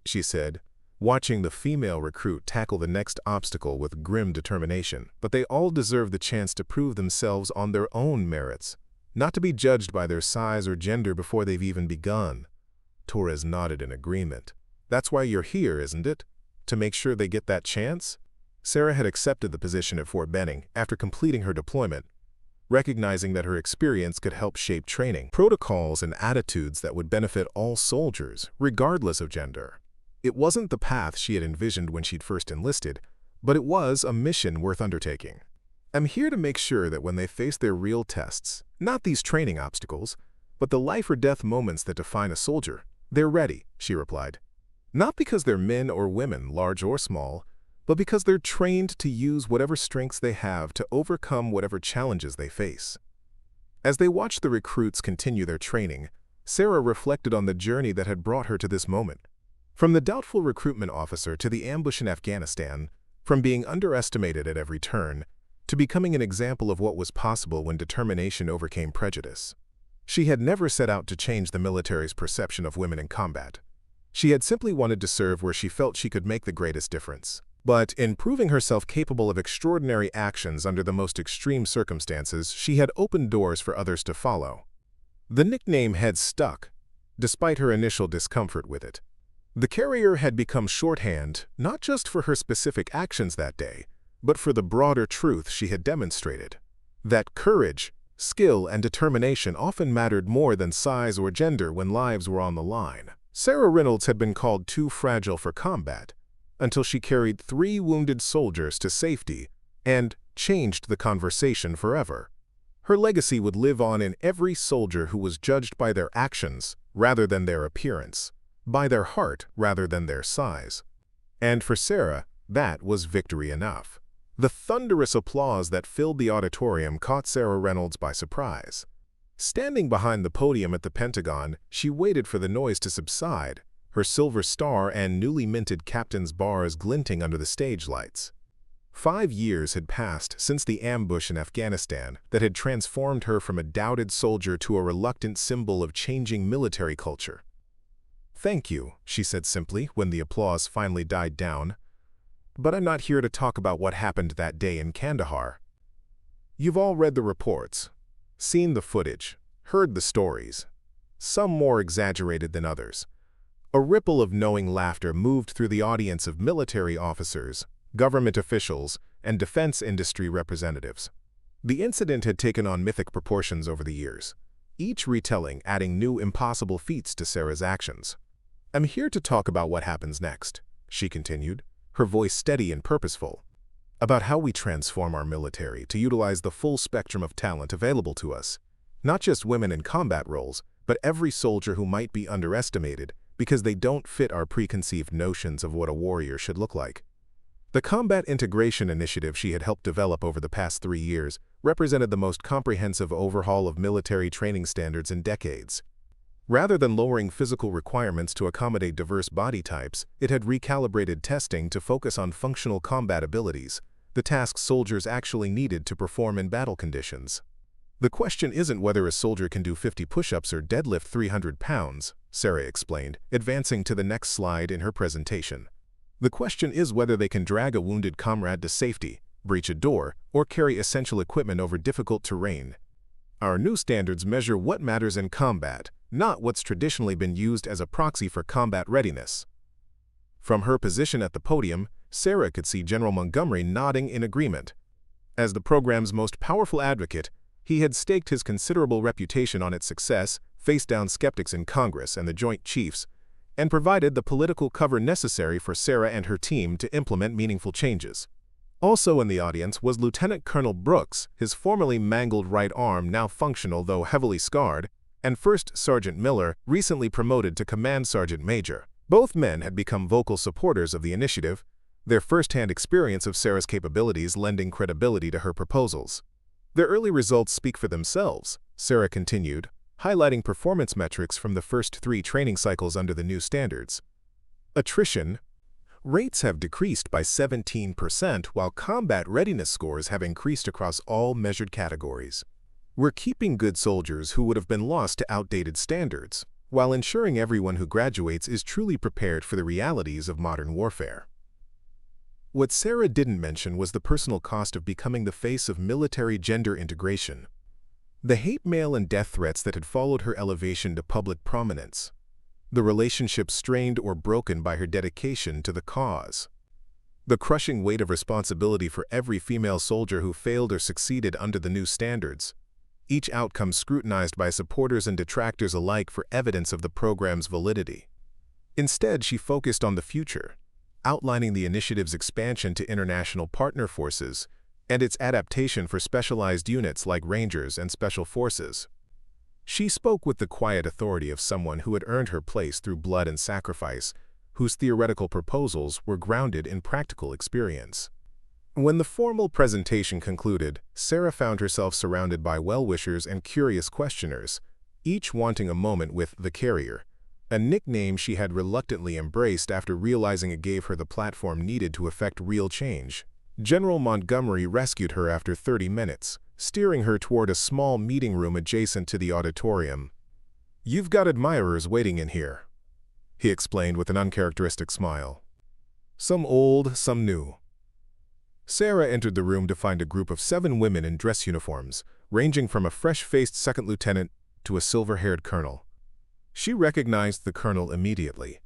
she said, watching the female recruit tackle the next obstacle with grim determination. "But they all deserve the chance to prove themselves on their own merits, not to be judged by their size or gender before they've even begun." Torres nodded in agreement. "That's why you're here, isn't it? To make sure they get that chance?" Sarah had accepted the position at Fort Benning after completing her deployment, recognizing that her experience could help shape training, protocols, and attitudes that would benefit all soldiers, regardless of gender. It wasn't the path she had envisioned when she'd first enlisted, but it was a mission worth undertaking. "I'm here to make sure that when they face their real tests, not these training obstacles, but the life-or-death moments that define a soldier, they're ready," she replied. "Not because they're men or women, large or small, but because they're trained to use whatever strengths they have to overcome whatever challenges they face." As they watched the recruits continue their training, Sarah reflected on the journey that had brought her to this moment. From the doubtful recruitment officer to the ambush in Afghanistan, from being underestimated at every turn, to becoming an example of what was possible when determination overcame prejudice. She had never set out to change the military's perception of women in combat. She had simply wanted to serve where she felt she could make the greatest difference. But in proving herself capable of extraordinary actions under the most extreme circumstances, she had opened doors for others to follow. The nickname had stuck, despite her initial discomfort with it. The carrier had become shorthand, not just for her specific actions that day, but for the broader truth she had demonstrated. That courage, skill, and determination often mattered more than size or gender when lives were on the line. Sarah Reynolds had been called too fragile for combat, until she carried 3 wounded soldiers to safety and changed the conversation forever. Her legacy would live on in every soldier who was judged by their actions rather than their appearance, by their heart rather than their size. And for Sarah, that was victory enough. The thunderous applause that filled the auditorium caught Sarah Reynolds by surprise. Standing behind the podium at the Pentagon, she waited for the noise to subside, her silver star and newly minted captain's bars glinting under the stage lights. 5 years had passed since the ambush in Afghanistan that had transformed her from a doubted soldier to a reluctant symbol of changing military culture. "Thank you," she said simply when the applause finally died down. "But I'm not here to talk about what happened that day in Kandahar. You've all read the reports, seen the footage, heard the stories, some more exaggerated than others." A ripple of knowing laughter moved through the audience of military officers, government officials, and defense industry representatives. The incident had taken on mythic proportions over the years, each retelling adding new impossible feats to Sarah's actions. "I'm here to talk about what happens next," she continued, her voice steady and purposeful. "About how we transform our military to utilize the full spectrum of talent available to us, not just women in combat roles, but every soldier who might be underestimated because they don't fit our preconceived notions of what a warrior should look like." The combat integration initiative she had helped develop over the past 3 years represented the most comprehensive overhaul of military training standards in decades. Rather than lowering physical requirements to accommodate diverse body types, it had recalibrated testing to focus on functional combat abilities, the tasks soldiers actually needed to perform in battle conditions. The question isn't whether a soldier can do 50 push-ups or deadlift 300 pounds, Sarah explained, advancing to the next slide in her presentation. The question is whether they can drag a wounded comrade to safety, breach a door, or carry essential equipment over difficult terrain. Our new standards measure what matters in combat, not what's traditionally been used as a proxy for combat readiness. From her position at the podium, Sarah could see General Montgomery nodding in agreement. As the program's most powerful advocate, he had staked his considerable reputation on its success, faced down skeptics in Congress and the Joint Chiefs, and provided the political cover necessary for Sarah and her team to implement meaningful changes. Also in the audience was Lieutenant Colonel Brooks, his formerly mangled right arm now functional though heavily scarred, and First Sergeant Miller, recently promoted to Command Sergeant Major. Both men had become vocal supporters of the initiative, their first-hand experience of Sarah's capabilities lending credibility to her proposals. Their early results speak for themselves, Sarah continued, highlighting performance metrics from the first 3 training cycles under the new standards. Attrition rates have decreased by 17%, while combat readiness scores have increased across all measured categories. We're keeping good soldiers who would have been lost to outdated standards, while ensuring everyone who graduates is truly prepared for the realities of modern warfare. What Sarah didn't mention was the personal cost of becoming the face of military gender integration. The hate mail and death threats that had followed her elevation to public prominence. The relationships strained or broken by her dedication to the cause. The crushing weight of responsibility for every female soldier who failed or succeeded under the new standards. Each outcome scrutinized by supporters and detractors alike for evidence of the program's validity. Instead, she focused on the future, outlining the initiative's expansion to international partner forces and its adaptation for specialized units like Rangers and Special Forces. She spoke with the quiet authority of someone who had earned her place through blood and sacrifice, whose theoretical proposals were grounded in practical experience. When the formal presentation concluded, Sarah found herself surrounded by well-wishers and curious questioners, each wanting a moment with the carrier, a nickname she had reluctantly embraced after realizing it gave her the platform needed to effect real change. General Montgomery rescued her after 30 minutes, steering her toward a small meeting room adjacent to the auditorium. "You've got admirers waiting in here," he explained with an uncharacteristic smile. "Some old, some new." Sarah entered the room to find a group of 7 women in dress uniforms, ranging from a fresh-faced second lieutenant to a silver-haired colonel. She recognized the colonel immediately.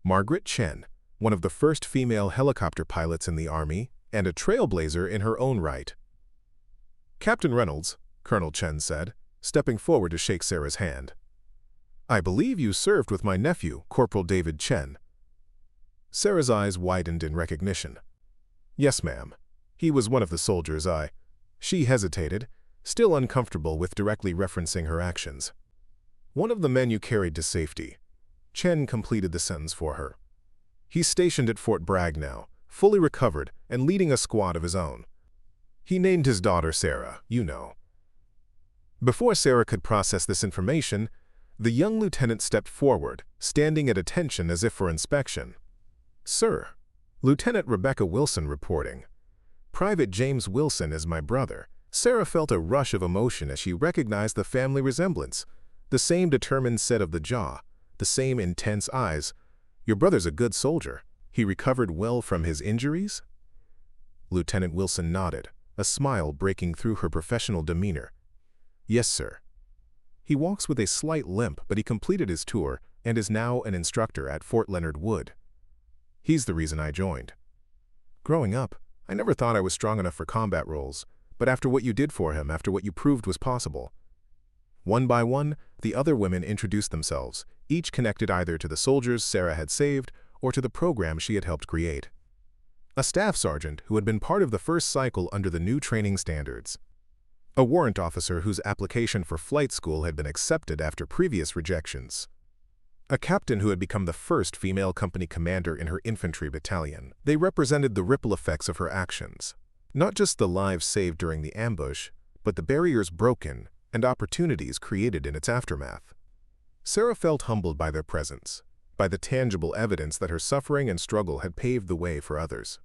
Margaret Chen, one of the first female helicopter pilots in the Army, and a trailblazer in her own right. "Captain Reynolds," Colonel Chen said, stepping forward to shake Sarah's hand. "I believe you served with my nephew, Corporal David Chen." Sarah's eyes widened in recognition. "Yes, ma'am. He was one of the soldiers She hesitated, still uncomfortable with directly referencing her actions. "One of the men you carried to safety." Chen completed the sentence for her. "He's stationed at Fort Bragg now, fully recovered and leading a squad of his own. He named his daughter Sarah, you know." Before Sarah could process this information, the young lieutenant stepped forward, standing at attention as if for inspection. "Sir, Lieutenant Rebecca Wilson reporting. Private James Wilson is my brother." Sarah felt a rush of emotion as she recognized the family resemblance. The same determined set of the jaw, the same intense eyes. "Your brother's a good soldier. He recovered well from his injuries?" Lieutenant Wilson nodded, a smile breaking through her professional demeanor. "Yes, sir. He walks with a slight limp, but he completed his tour and is now an instructor at Fort Leonard Wood. He's the reason I joined. Growing up, I never thought I was strong enough for combat roles, but after what you did for him, after what you proved was possible." One by one, the other women introduced themselves, each connected either to the soldiers Sarah had saved or to the program she had helped create. A staff sergeant who had been part of the first cycle under the new training standards. A warrant officer whose application for flight school had been accepted after previous rejections. A captain who had become the first female company commander in her infantry battalion. They represented the ripple effects of her actions. Not just the lives saved during the ambush, but the barriers broken and opportunities created in its aftermath. Sarah felt humbled by their presence, by the tangible evidence that her suffering and struggle had paved the way for others.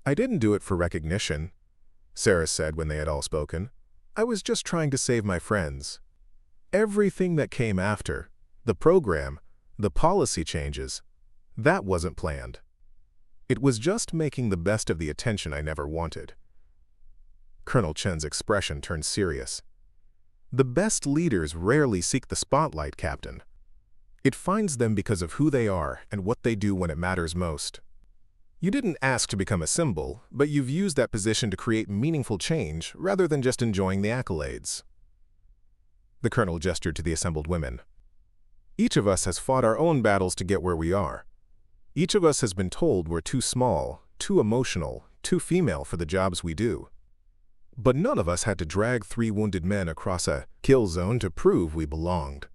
"I didn't do it for recognition," Sarah said when they had all spoken. "I was just trying to save my friends. Everything that came after, the program, the policy changes, that wasn't planned. It was just making the best of the attention I never wanted." Colonel Chen's expression turned serious. "The best leaders rarely seek the spotlight, Captain. It finds them because of who they are and what they do when it matters most. You didn't ask to become a symbol, but you've used that position to create meaningful change rather than just enjoying the accolades." The colonel gestured to the assembled women. "Each of us has fought our own battles to get where we are. Each of us has been told we're too small, too emotional, too female for the jobs we do. But none of us had to drag 3 wounded men across a kill zone to prove we belonged."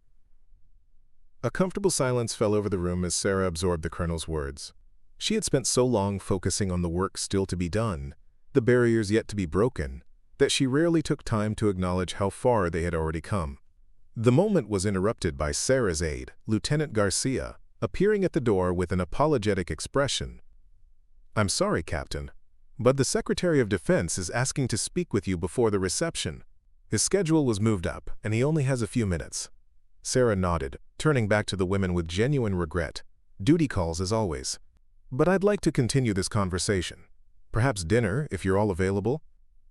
A comfortable silence fell over the room as Sarah absorbed the colonel's words. She had spent so long focusing on the work still to be done, the barriers yet to be broken, that she rarely took time to acknowledge how far they had already come. The moment was interrupted by Sarah's aide, Lieutenant Garcia, appearing at the door with an apologetic expression. "I'm sorry, Captain, but the Secretary of Defense is asking to speak with you before the reception. His schedule was moved up, and he only has a few minutes." Sarah nodded, turning back to the women with genuine regret. "Duty calls as always. But I'd like to continue this conversation. Perhaps dinner, if you're all available."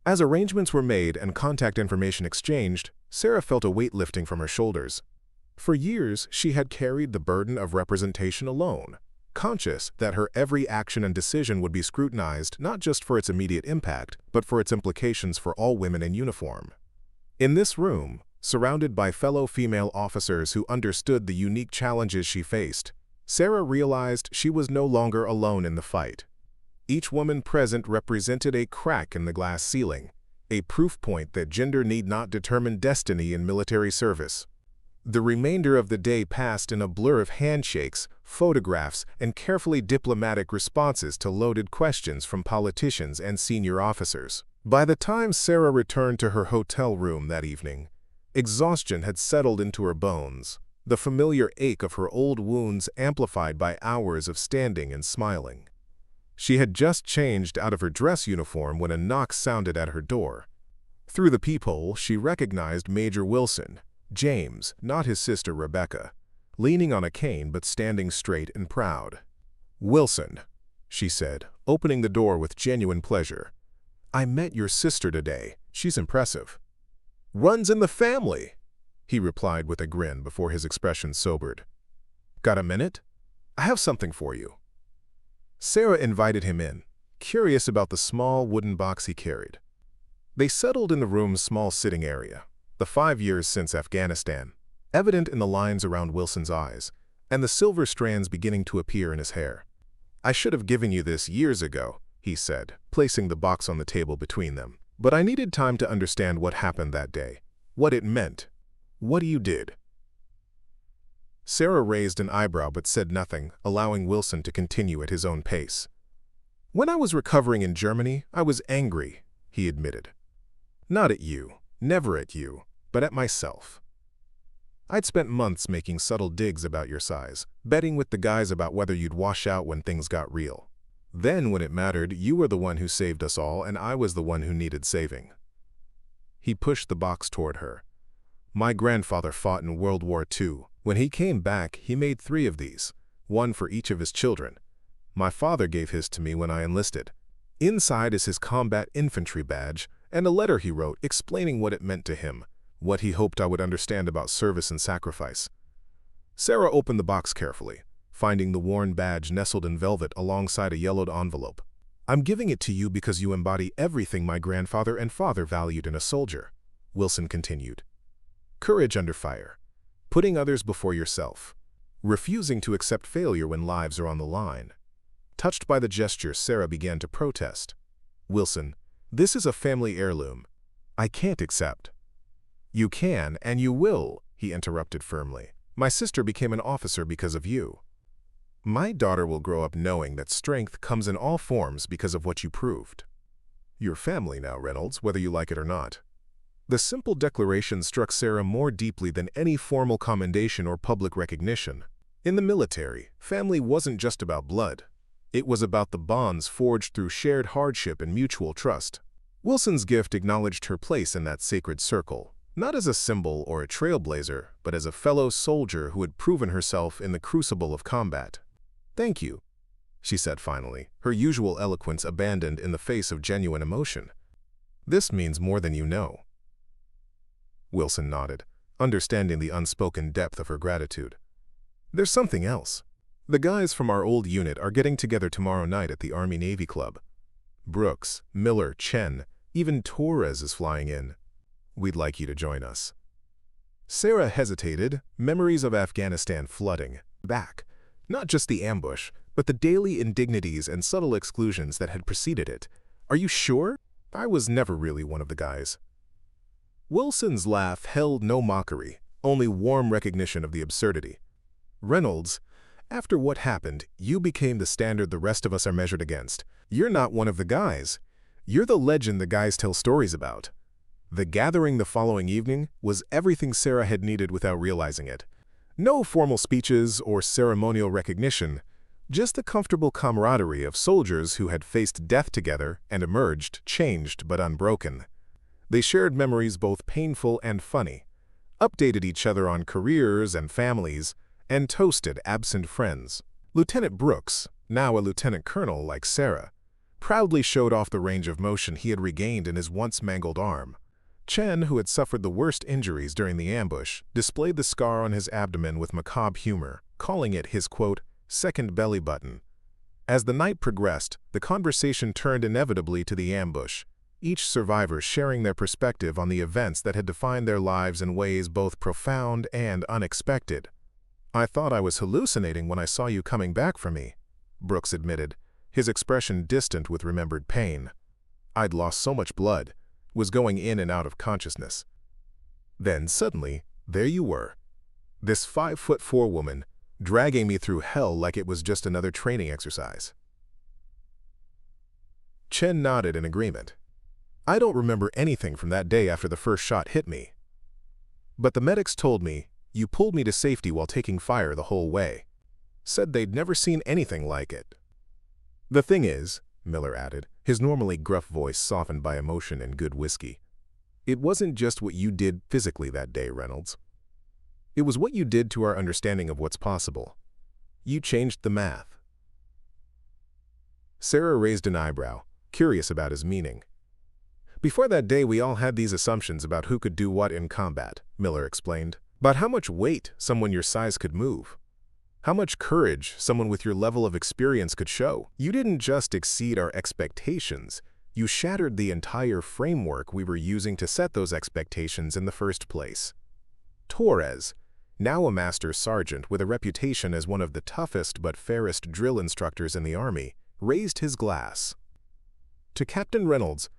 As arrangements were made and contact information exchanged, Sarah felt a weight lifting from her shoulders. For years, she had carried the burden of representation alone, conscious that her every action and decision would be scrutinized not just for its immediate impact, but for its implications for all women in uniform. In this room, surrounded by fellow female officers who understood the unique challenges she faced, Sarah realized she was no longer alone in the fight. Each woman present represented a crack in the glass ceiling, a proof point that gender need not determine destiny in military service. The remainder of the day passed in a blur of handshakes, photographs, and carefully diplomatic responses to loaded questions from politicians and senior officers. By the time Sarah returned to her hotel room that evening, exhaustion had settled into her bones, the familiar ache of her old wounds amplified by hours of standing and smiling. She had just changed out of her dress uniform when a knock sounded at her door. Through the peephole, she recognized Major Wilson, James, not his sister Rebecca, leaning on a cane but standing straight and proud. "Wilson," she said, opening the door with genuine pleasure. "I met your sister today. She's impressive." "Runs in the family," he replied with a grin before his expression sobered. "Got a minute? I have something for you." Sarah invited him in, curious about the small wooden box he carried. They settled in the room's small sitting area, the 5 years since Afghanistan, evident in the lines around Wilson's eyes, and the silver strands beginning to appear in his hair. "I should have given you this years ago," he said, placing the box on the table between them. "But I needed time to understand what happened that day, what it meant. What you did." Sarah raised an eyebrow but said nothing, allowing Wilson to continue at his own pace. "When I was recovering in Germany, I was angry," he admitted. "Not at you, never at you, but at myself. I'd spent months making subtle digs about your size, betting with the guys about whether you'd wash out when things got real. Then, when it mattered, you were the one who saved us all, and I was the one who needed saving." He pushed the box toward her. "My grandfather fought in World War II. When he came back, he made 3 of these, one for each of his children. My father gave his to me when I enlisted. Inside is his combat infantry badge and a letter he wrote explaining what it meant to him, what he hoped I would understand about service and sacrifice." Sarah opened the box carefully, finding the worn badge nestled in velvet alongside a yellowed envelope. "I'm giving it to you because you embody everything my grandfather and father valued in a soldier," Wilson continued. "Courage under fire, putting others before yourself, refusing to accept failure when lives are on the line." Touched by the gesture, Sarah began to protest. "Wilson, this is a family heirloom. I can't accept." "You can, and you will," he interrupted firmly. "My sister became an officer because of you. My daughter will grow up knowing that strength comes in all forms because of what you proved. You're family now, Reynolds, whether you like it or not." The simple declaration struck Sarah more deeply than any formal commendation or public recognition. In the military, family wasn't just about blood. It was about the bonds forged through shared hardship and mutual trust. Wilson's gift acknowledged her place in that sacred circle, not as a symbol or a trailblazer, but as a fellow soldier who had proven herself in the crucible of combat. "Thank you," she said finally, her usual eloquence abandoned in the face of genuine emotion. "This means more than you know." Wilson nodded, understanding the unspoken depth of her gratitude. "There's something else. The guys from our old unit are getting together tomorrow night at the Army-Navy Club. Brooks, Miller, Chen, even Torres is flying in. We'd like you to join us." Sarah hesitated, memories of Afghanistan flooding back. Not just the ambush, but the daily indignities and subtle exclusions that had preceded it. "Are you sure? I was never really one of the guys." Wilson's laugh held no mockery, only warm recognition of the absurdity. "Reynolds, after what happened, you became the standard the rest of us are measured against. You're not one of the guys. You're the legend the guys tell stories about." The gathering the following evening was everything Sarah had needed without realizing it. No formal speeches or ceremonial recognition, just the comfortable camaraderie of soldiers who had faced death together and emerged changed but unbroken. They shared memories both painful and funny, updated each other on careers and families, and toasted absent friends. Lieutenant Brooks, now a lieutenant colonel like Sarah, proudly showed off the range of motion he had regained in his once mangled arm. Chen, who had suffered the worst injuries during the ambush, displayed the scar on his abdomen with macabre humor, calling it his, quote, second belly button. As the night progressed, the conversation turned inevitably to the ambush, each survivor sharing their perspective on the events that had defined their lives in ways both profound and unexpected. "I thought I was hallucinating when I saw you coming back for me," Brooks admitted, his expression distant with remembered pain. "I'd lost so much blood, was going in and out of consciousness. Then suddenly, there you were, this 5'4" woman, dragging me through hell like it was just another training exercise." Chen nodded in agreement. "I don't remember anything from that day after the first shot hit me. But the medics told me you pulled me to safety while taking fire the whole way. Said they'd never seen anything like it." "The thing is," Miller added, his normally gruff voice softened by emotion and good whiskey, "it wasn't just what you did physically that day, Reynolds. It was what you did to our understanding of what's possible. You changed the math." Sarah raised an eyebrow, curious about his meaning. "Before that day, we all had these assumptions about who could do what in combat," Miller explained. "About how much weight someone your size could move. How much courage someone with your level of experience could show. You didn't just exceed our expectations, you shattered the entire framework we were using to set those expectations in the first place." Torres, now a master sergeant with a reputation as one of the toughest but fairest drill instructors in the Army, raised his glass. "To Captain Reynolds,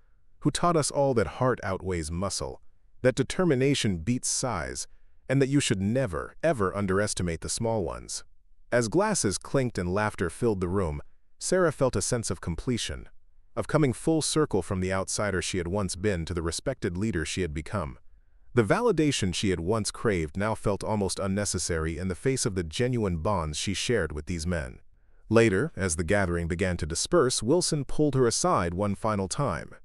who taught us all that heart outweighs muscle, that determination beats size, and that you should never, ever underestimate the small ones." As glasses clinked and laughter filled the room, Sarah felt a sense of completion, of coming full circle from the outsider she had once been to the respected leader she had become. The validation she had once craved now felt almost unnecessary in the face of the genuine bonds she shared with these men. Later, as the gathering began to disperse, Wilson pulled her aside one final time.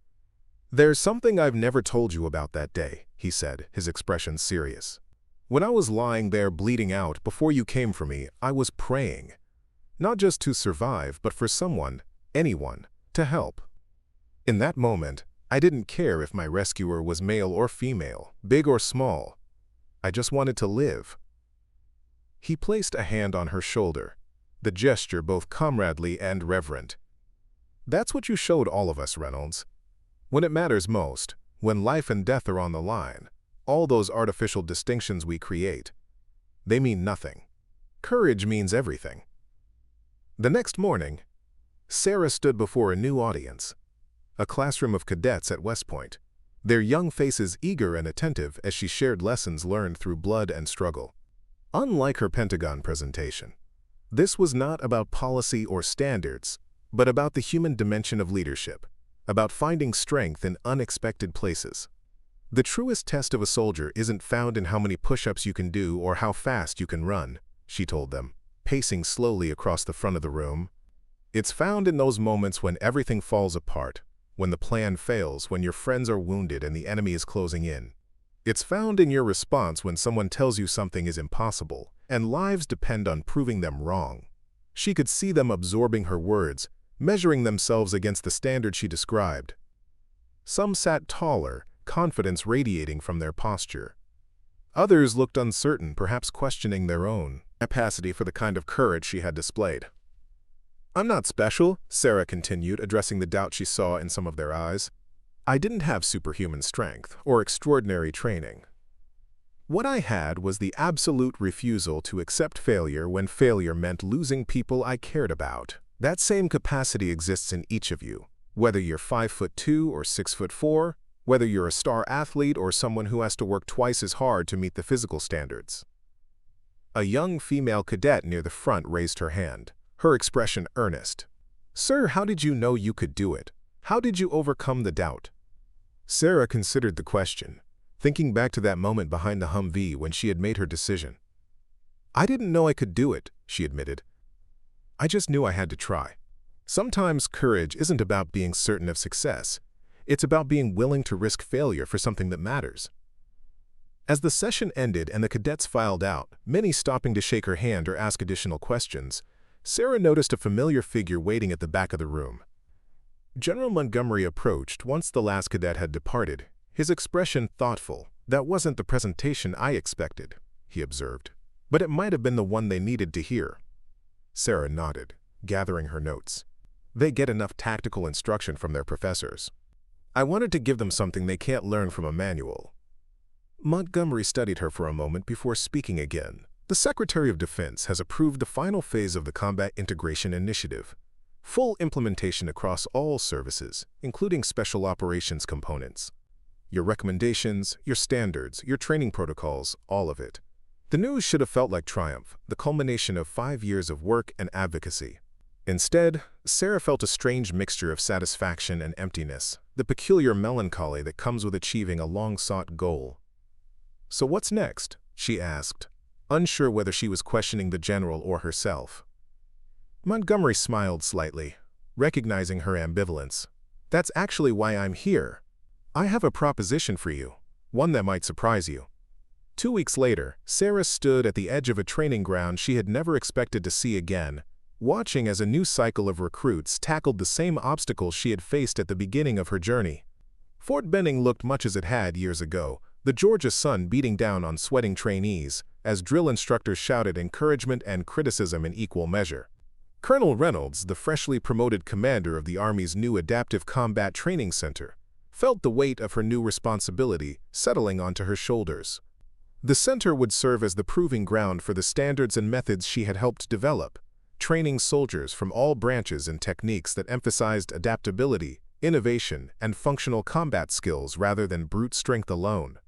"There's something I've never told you about that day," he said, his expression serious. "When I was lying there bleeding out before you came for me, I was praying. Not just to survive, but for someone, anyone, to help. In that moment, I didn't care if my rescuer was male or female, big or small. I just wanted to live." He placed a hand on her shoulder, the gesture both comradely and reverent. "That's what you showed all of us, Reynolds. When it matters most, when life and death are on the line, all those artificial distinctions we create, they mean nothing. Courage means everything." The next morning, Sarah stood before a new audience, a classroom of cadets at West Point, their young faces eager and attentive as she shared lessons learned through blood and struggle. Unlike her Pentagon presentation, this was not about policy or standards, but about the human dimension of leadership, about finding strength in unexpected places. The truest test of a soldier isn't found in how many push-ups you can do or how fast you can run, she told them, pacing slowly across the front of the room. It's found in those moments when everything falls apart, when the plan fails, when your friends are wounded and the enemy is closing in. It's found in your response when someone tells you something is impossible, and lives depend on proving them wrong. She could see them absorbing her words, measuring themselves against the standard she described. Some sat taller, confidence radiating from their posture. Others looked uncertain, perhaps questioning their own capacity for the kind of courage she had displayed. "I'm not special," Sarah continued, addressing the doubt she saw in some of their eyes. "I didn't have superhuman strength or extraordinary training. What I had was the absolute refusal to accept failure when failure meant losing people I cared about. That same capacity exists in each of you, whether you're 5'2" or 6'4", whether you're a star athlete or someone who has to work twice as hard to meet the physical standards." A young female cadet near the front raised her hand, her expression earnest. "Sir, how did you know you could do it? How did you overcome the doubt?" Sarah considered the question, thinking back to that moment behind the Humvee when she had made her decision. "I didn't know I could do it," she admitted. "I just knew I had to try." Sometimes courage isn't about being certain of success. It's about being willing to risk failure for something that matters. As the session ended and the cadets filed out, many stopping to shake her hand or ask additional questions, Sarah noticed a familiar figure waiting at the back of the room. General Montgomery approached once the last cadet had departed, his expression thoughtful. "That wasn't the presentation I expected," he observed, "but it might have been the one they needed to hear." Sarah nodded, gathering her notes. "They get enough tactical instruction from their professors. I wanted to give them something they can't learn from a manual." Montgomery studied her for a moment before speaking again. "The Secretary of Defense has approved the final phase of the Combat Integration Initiative. Full implementation across all services, including special operations components. Your recommendations, your standards, your training protocols, all of it. The news should have felt like triumph, the culmination of 5 years of work and advocacy. Instead, Sarah felt a strange mixture of satisfaction and emptiness, the peculiar melancholy that comes with achieving a long-sought goal. "So what's next?" she asked, unsure whether she was questioning the general or herself. Montgomery smiled slightly, recognizing her ambivalence. "That's actually why I'm here. I have a proposition for you, one that might surprise you." 2 weeks later, Sarah stood at the edge of a training ground she had never expected to see again, watching as a new cycle of recruits tackled the same obstacles she had faced at the beginning of her journey. Fort Benning looked much as it had years ago, the Georgia sun beating down on sweating trainees, as drill instructors shouted encouragement and criticism in equal measure. Colonel Reynolds, the freshly promoted commander of the Army's new Adaptive Combat Training Center, felt the weight of her new responsibility settling onto her shoulders. The center would serve as the proving ground for the standards and methods she had helped develop, training soldiers from all branches in techniques that emphasized adaptability, innovation, and functional combat skills rather than brute strength alone.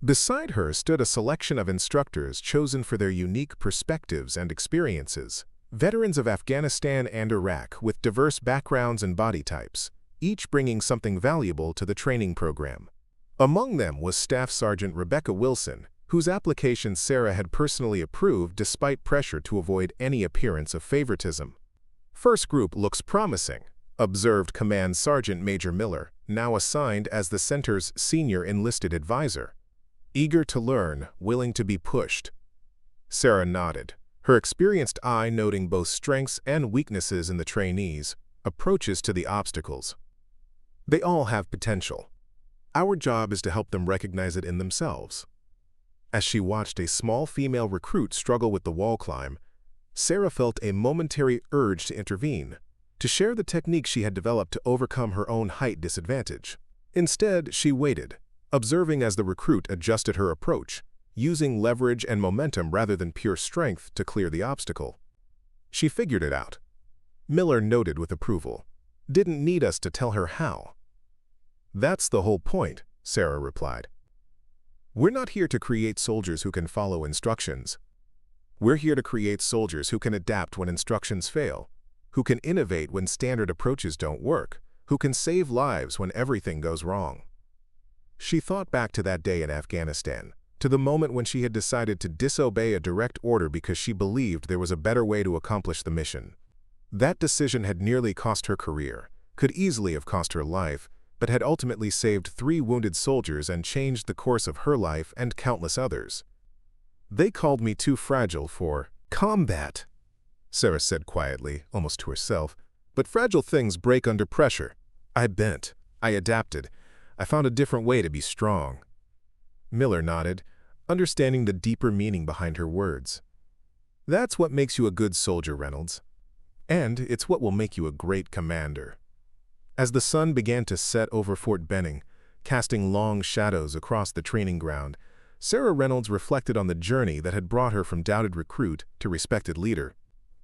Beside her stood a selection of instructors chosen for their unique perspectives and experiences, veterans of Afghanistan and Iraq with diverse backgrounds and body types, each bringing something valuable to the training program. Among them was Staff Sergeant Rebecca Wilson, whose application Sarah had personally approved despite pressure to avoid any appearance of favoritism. "First group looks promising," observed Command Sergeant Major Miller, now assigned as the center's senior enlisted advisor. "Eager to learn, willing to be pushed." Sarah nodded, her experienced eye noting both strengths and weaknesses in the trainees, approaches to the obstacles. "They all have potential. Our job is to help them recognize it in themselves." As she watched a small female recruit struggle with the wall climb, Sarah felt a momentary urge to intervene, to share the technique she had developed to overcome her own height disadvantage. Instead, she waited, observing as the recruit adjusted her approach, using leverage and momentum rather than pure strength to clear the obstacle. She figured it out. Miller noted with approval. "Didn't need us to tell her how." "That's the whole point," Sarah replied. "We're not here to create soldiers who can follow instructions. We're here to create soldiers who can adapt when instructions fail, who can innovate when standard approaches don't work, who can save lives when everything goes wrong." She thought back to that day in Afghanistan, to the moment when she had decided to disobey a direct order because she believed there was a better way to accomplish the mission. That decision had nearly cost her career, could easily have cost her life, but had ultimately saved 3 wounded soldiers and changed the course of her life and countless others. "They called me too fragile for combat," Sarah said quietly, almost to herself, "but fragile things break under pressure. I bent. I adapted. I found a different way to be strong." Miller nodded, understanding the deeper meaning behind her words. "That's what makes you a good soldier, Reynolds. And it's what will make you a great commander." As the sun began to set over Fort Benning, casting long shadows across the training ground, Sarah Reynolds reflected on the journey that had brought her from doubted recruit to respected leader.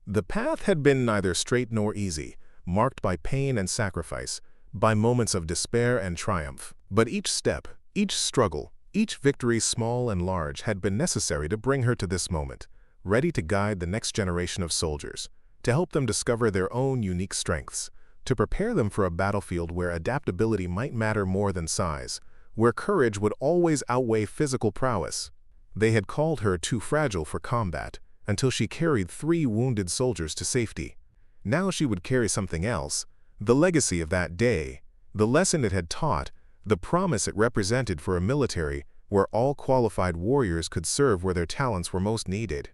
The path had been neither straight nor easy, marked by pain and sacrifice, by moments of despair and triumph. But each step, each struggle, each victory, small and large, had been necessary to bring her to this moment, ready to guide the next generation of soldiers, to help them discover their own unique strengths, to prepare them for a battlefield where adaptability might matter more than size, where courage would always outweigh physical prowess. They had called her too fragile for combat, until she carried 3 wounded soldiers to safety. Now she would carry something else, the legacy of that day, the lesson it had taught, the promise it represented for a military where all qualified warriors could serve where their talents were most needed.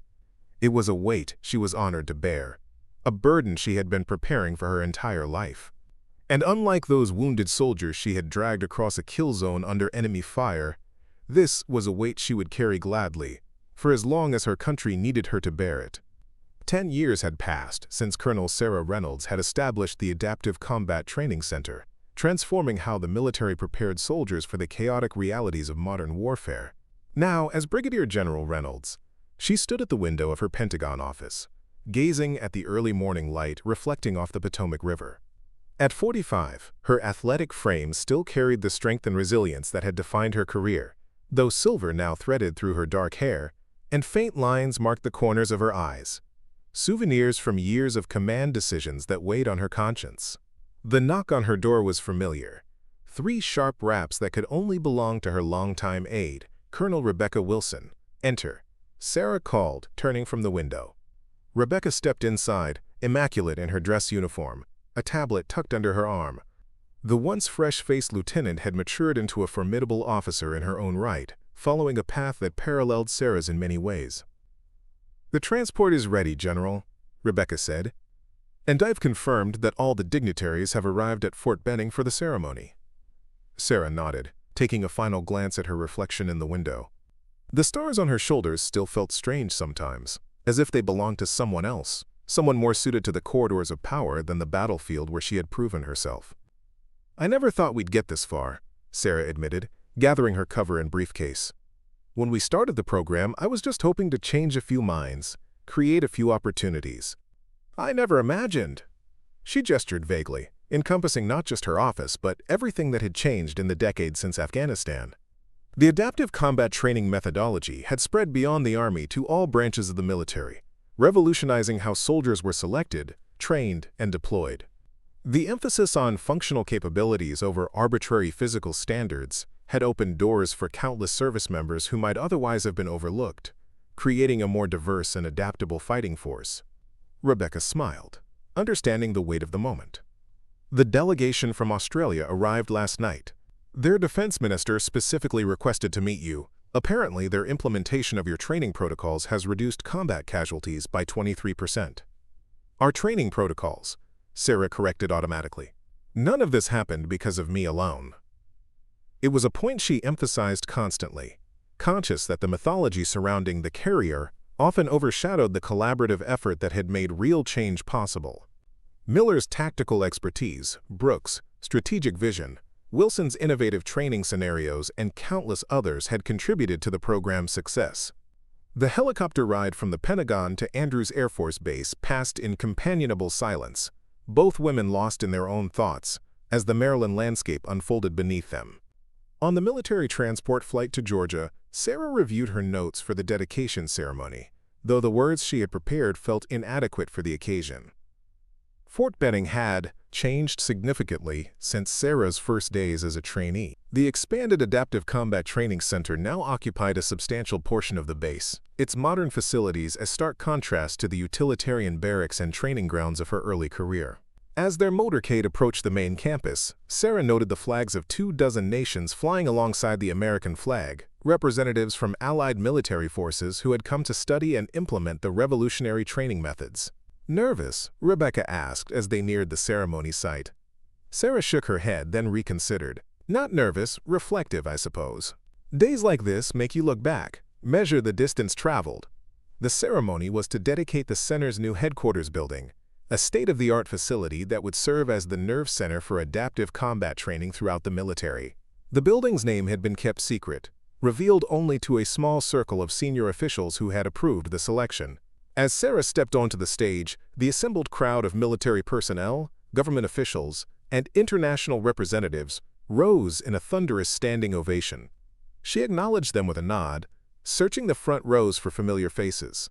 It was a weight she was honored to bear, a burden she had been preparing for her entire life. And unlike those wounded soldiers she had dragged across a kill zone under enemy fire, this was a weight she would carry gladly, for as long as her country needed her to bear it. 10 years had passed since Colonel Sarah Reynolds had established the Adaptive Combat Training Center, transforming how the military prepared soldiers for the chaotic realities of modern warfare. Now, as Brigadier General Reynolds, she stood at the window of her Pentagon office, gazing at the early morning light reflecting off the Potomac River. At 45, her athletic frame still carried the strength and resilience that had defined her career, though silver now threaded through her dark hair, and faint lines marked the corners of her eyes, souvenirs from years of command decisions that weighed on her conscience. The knock on her door was familiar, 3 sharp raps that could only belong to her longtime aide, Colonel Rebecca Wilson. "Enter," Sarah called, turning from the window. Rebecca stepped inside, immaculate in her dress uniform, a tablet tucked under her arm. The once fresh-faced lieutenant had matured into a formidable officer in her own right, following a path that paralleled Sarah's in many ways. "The transport is ready, General," Rebecca said, "and I've confirmed that all the dignitaries have arrived at Fort Benning for the ceremony." Sarah nodded, taking a final glance at her reflection in the window. The stars on her shoulders still felt strange sometimes, as if they belonged to someone else, someone more suited to the corridors of power than the battlefield where she had proven herself. "I never thought we'd get this far," Sarah admitted, gathering her cover and briefcase. "When we started the program, I was just hoping to change a few minds, create a few opportunities. I never imagined." She gestured vaguely, encompassing not just her office, but everything that had changed in the decades since Afghanistan. The adaptive combat training methodology had spread beyond the Army to all branches of the military, revolutionizing how soldiers were selected, trained, and deployed. The emphasis on functional capabilities over arbitrary physical standards had opened doors for countless service members who might otherwise have been overlooked, creating a more diverse and adaptable fighting force. Rebecca smiled, understanding the weight of the moment. "The delegation from Australia arrived last night. Their defense minister specifically requested to meet you. Apparently, their implementation of your training protocols has reduced combat casualties by 23%. "Our training protocols," Sarah corrected automatically. "None of this happened because of me alone." It was a point she emphasized constantly, conscious that the mythology surrounding the carrier often overshadowed the collaborative effort that had made real change possible. Miller's tactical expertise, Brooks' strategic vision, Wilson's innovative training scenarios, and countless others had contributed to the program's success. The helicopter ride from the Pentagon to Andrews Air Force Base passed in companionable silence, both women lost in their own thoughts, as the Maryland landscape unfolded beneath them. On the military transport flight to Georgia, Sarah reviewed her notes for the dedication ceremony, though the words she had prepared felt inadequate for the occasion. Fort Benning had, changed significantly since Sarah's first days as a trainee. The expanded Adaptive Combat Training Center now occupied a substantial portion of the base, its modern facilities a stark contrast to the utilitarian barracks and training grounds of her early career. As their motorcade approached the main campus, Sarah noted the flags of 24 nations flying alongside the American flag, representatives from Allied military forces who had come to study and implement the revolutionary training methods. Nervous, Rebecca asked as they neared the ceremony site. Sarah shook her head, then reconsidered. Not nervous, reflective, I suppose. Days like this make you look back, measure the distance traveled. The ceremony was to dedicate the center's new headquarters building, a state-of-the-art facility that would serve as the nerve center for adaptive combat training throughout the military. The building's name had been kept secret, revealed only to a small circle of senior officials who had approved the selection. As Sarah stepped onto the stage, the assembled crowd of military personnel, government officials, and international representatives rose in a thunderous standing ovation. She acknowledged them with a nod, searching the front rows for familiar faces.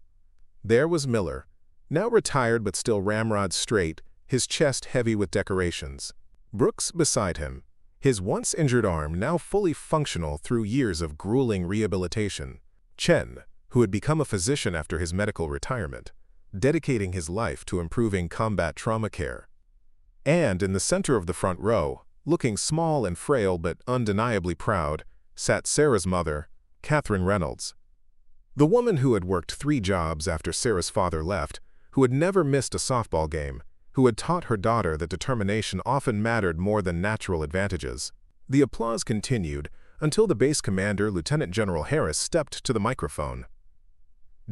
There was Miller, now retired but still ramrod straight, his chest heavy with decorations. Brooks beside him, his once injured arm now fully functional through years of grueling rehabilitation. Chen, who had become a physician after his medical retirement, dedicating his life to improving combat trauma care. And in the center of the front row, looking small and frail but undeniably proud, sat Sarah's mother, Sarah Reynolds. The woman who had worked 3 jobs after Sarah's father left, who had never missed a softball game, who had taught her daughter that determination often mattered more than natural advantages. The applause continued until the base commander, Lieutenant General Harris, stepped to the microphone.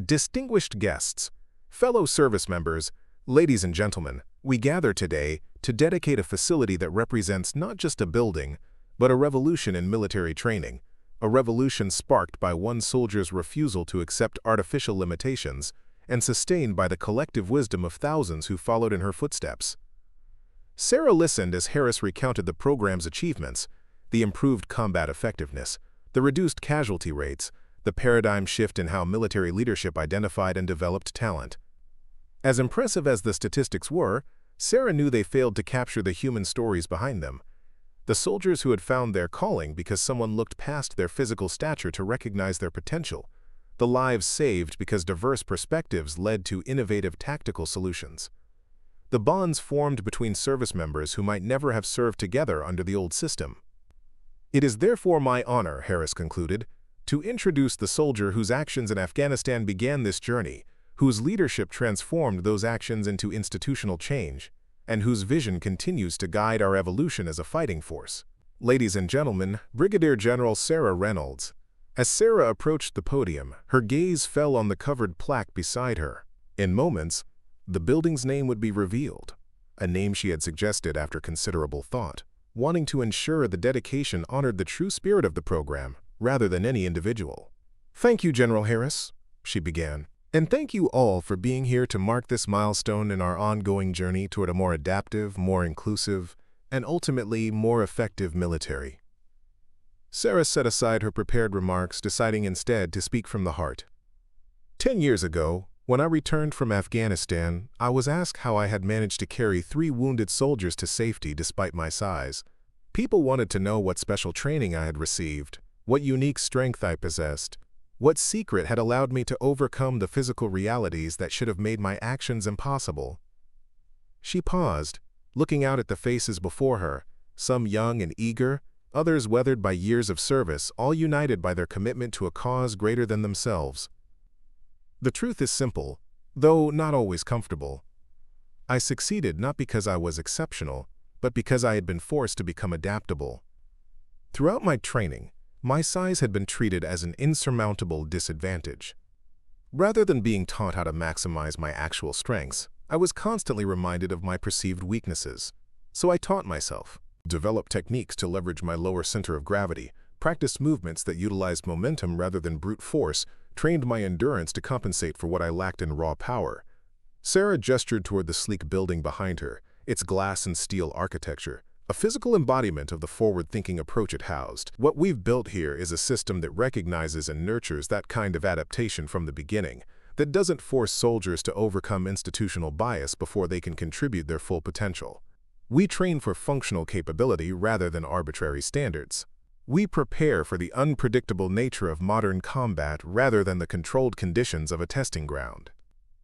Distinguished guests, fellow service members, ladies and gentlemen, we gather today to dedicate a facility that represents not just a building, but a revolution in military training, a revolution sparked by one soldier's refusal to accept artificial limitations and sustained by the collective wisdom of thousands who followed in her footsteps. Sarah listened as Harris recounted the program's achievements, the improved combat effectiveness, the reduced casualty rates, the paradigm shift in how military leadership identified and developed talent. As impressive as the statistics were, Sarah knew they failed to capture the human stories behind them. The soldiers who had found their calling because someone looked past their physical stature to recognize their potential. The lives saved because diverse perspectives led to innovative tactical solutions. The bonds formed between service members who might never have served together under the old system. It is therefore my honor, Harris concluded, to introduce the soldier whose actions in Afghanistan began this journey, whose leadership transformed those actions into institutional change, and whose vision continues to guide our evolution as a fighting force. Ladies and gentlemen, Brigadier General Sarah Reynolds. As Sarah approached the podium, her gaze fell on the covered plaque beside her. In moments, the building's name would be revealed, a name she had suggested after considerable thought, wanting to ensure the dedication honored the true spirit of the program, rather than any individual. Thank you, General Harris, she began, and thank you all for being here to mark this milestone in our ongoing journey toward a more adaptive, more inclusive, and ultimately more effective military. Sarah set aside her prepared remarks, deciding instead to speak from the heart. 10 years ago, when I returned from Afghanistan, I was asked how I had managed to carry 3 wounded soldiers to safety despite my size. People wanted to know what special training I had received, what unique strength I possessed, what secret had allowed me to overcome the physical realities that should have made my actions impossible. She paused, looking out at the faces before her, some young and eager, others weathered by years of service, all united by their commitment to a cause greater than themselves. The truth is simple, though not always comfortable. I succeeded not because I was exceptional, but because I had been forced to become adaptable. Throughout my training, my size had been treated as an insurmountable disadvantage. Rather than being taught how to maximize my actual strengths, I was constantly reminded of my perceived weaknesses. So I taught myself, developed techniques to leverage my lower center of gravity, practiced movements that utilized momentum rather than brute force, trained my endurance to compensate for what I lacked in raw power. Sarah gestured toward the sleek building behind her, its glass and steel architecture, a physical embodiment of the forward-thinking approach it housed. What we've built here is a system that recognizes and nurtures that kind of adaptation from the beginning, that doesn't force soldiers to overcome institutional bias before they can contribute their full potential. We train for functional capability rather than arbitrary standards. We prepare for the unpredictable nature of modern combat rather than the controlled conditions of a testing ground.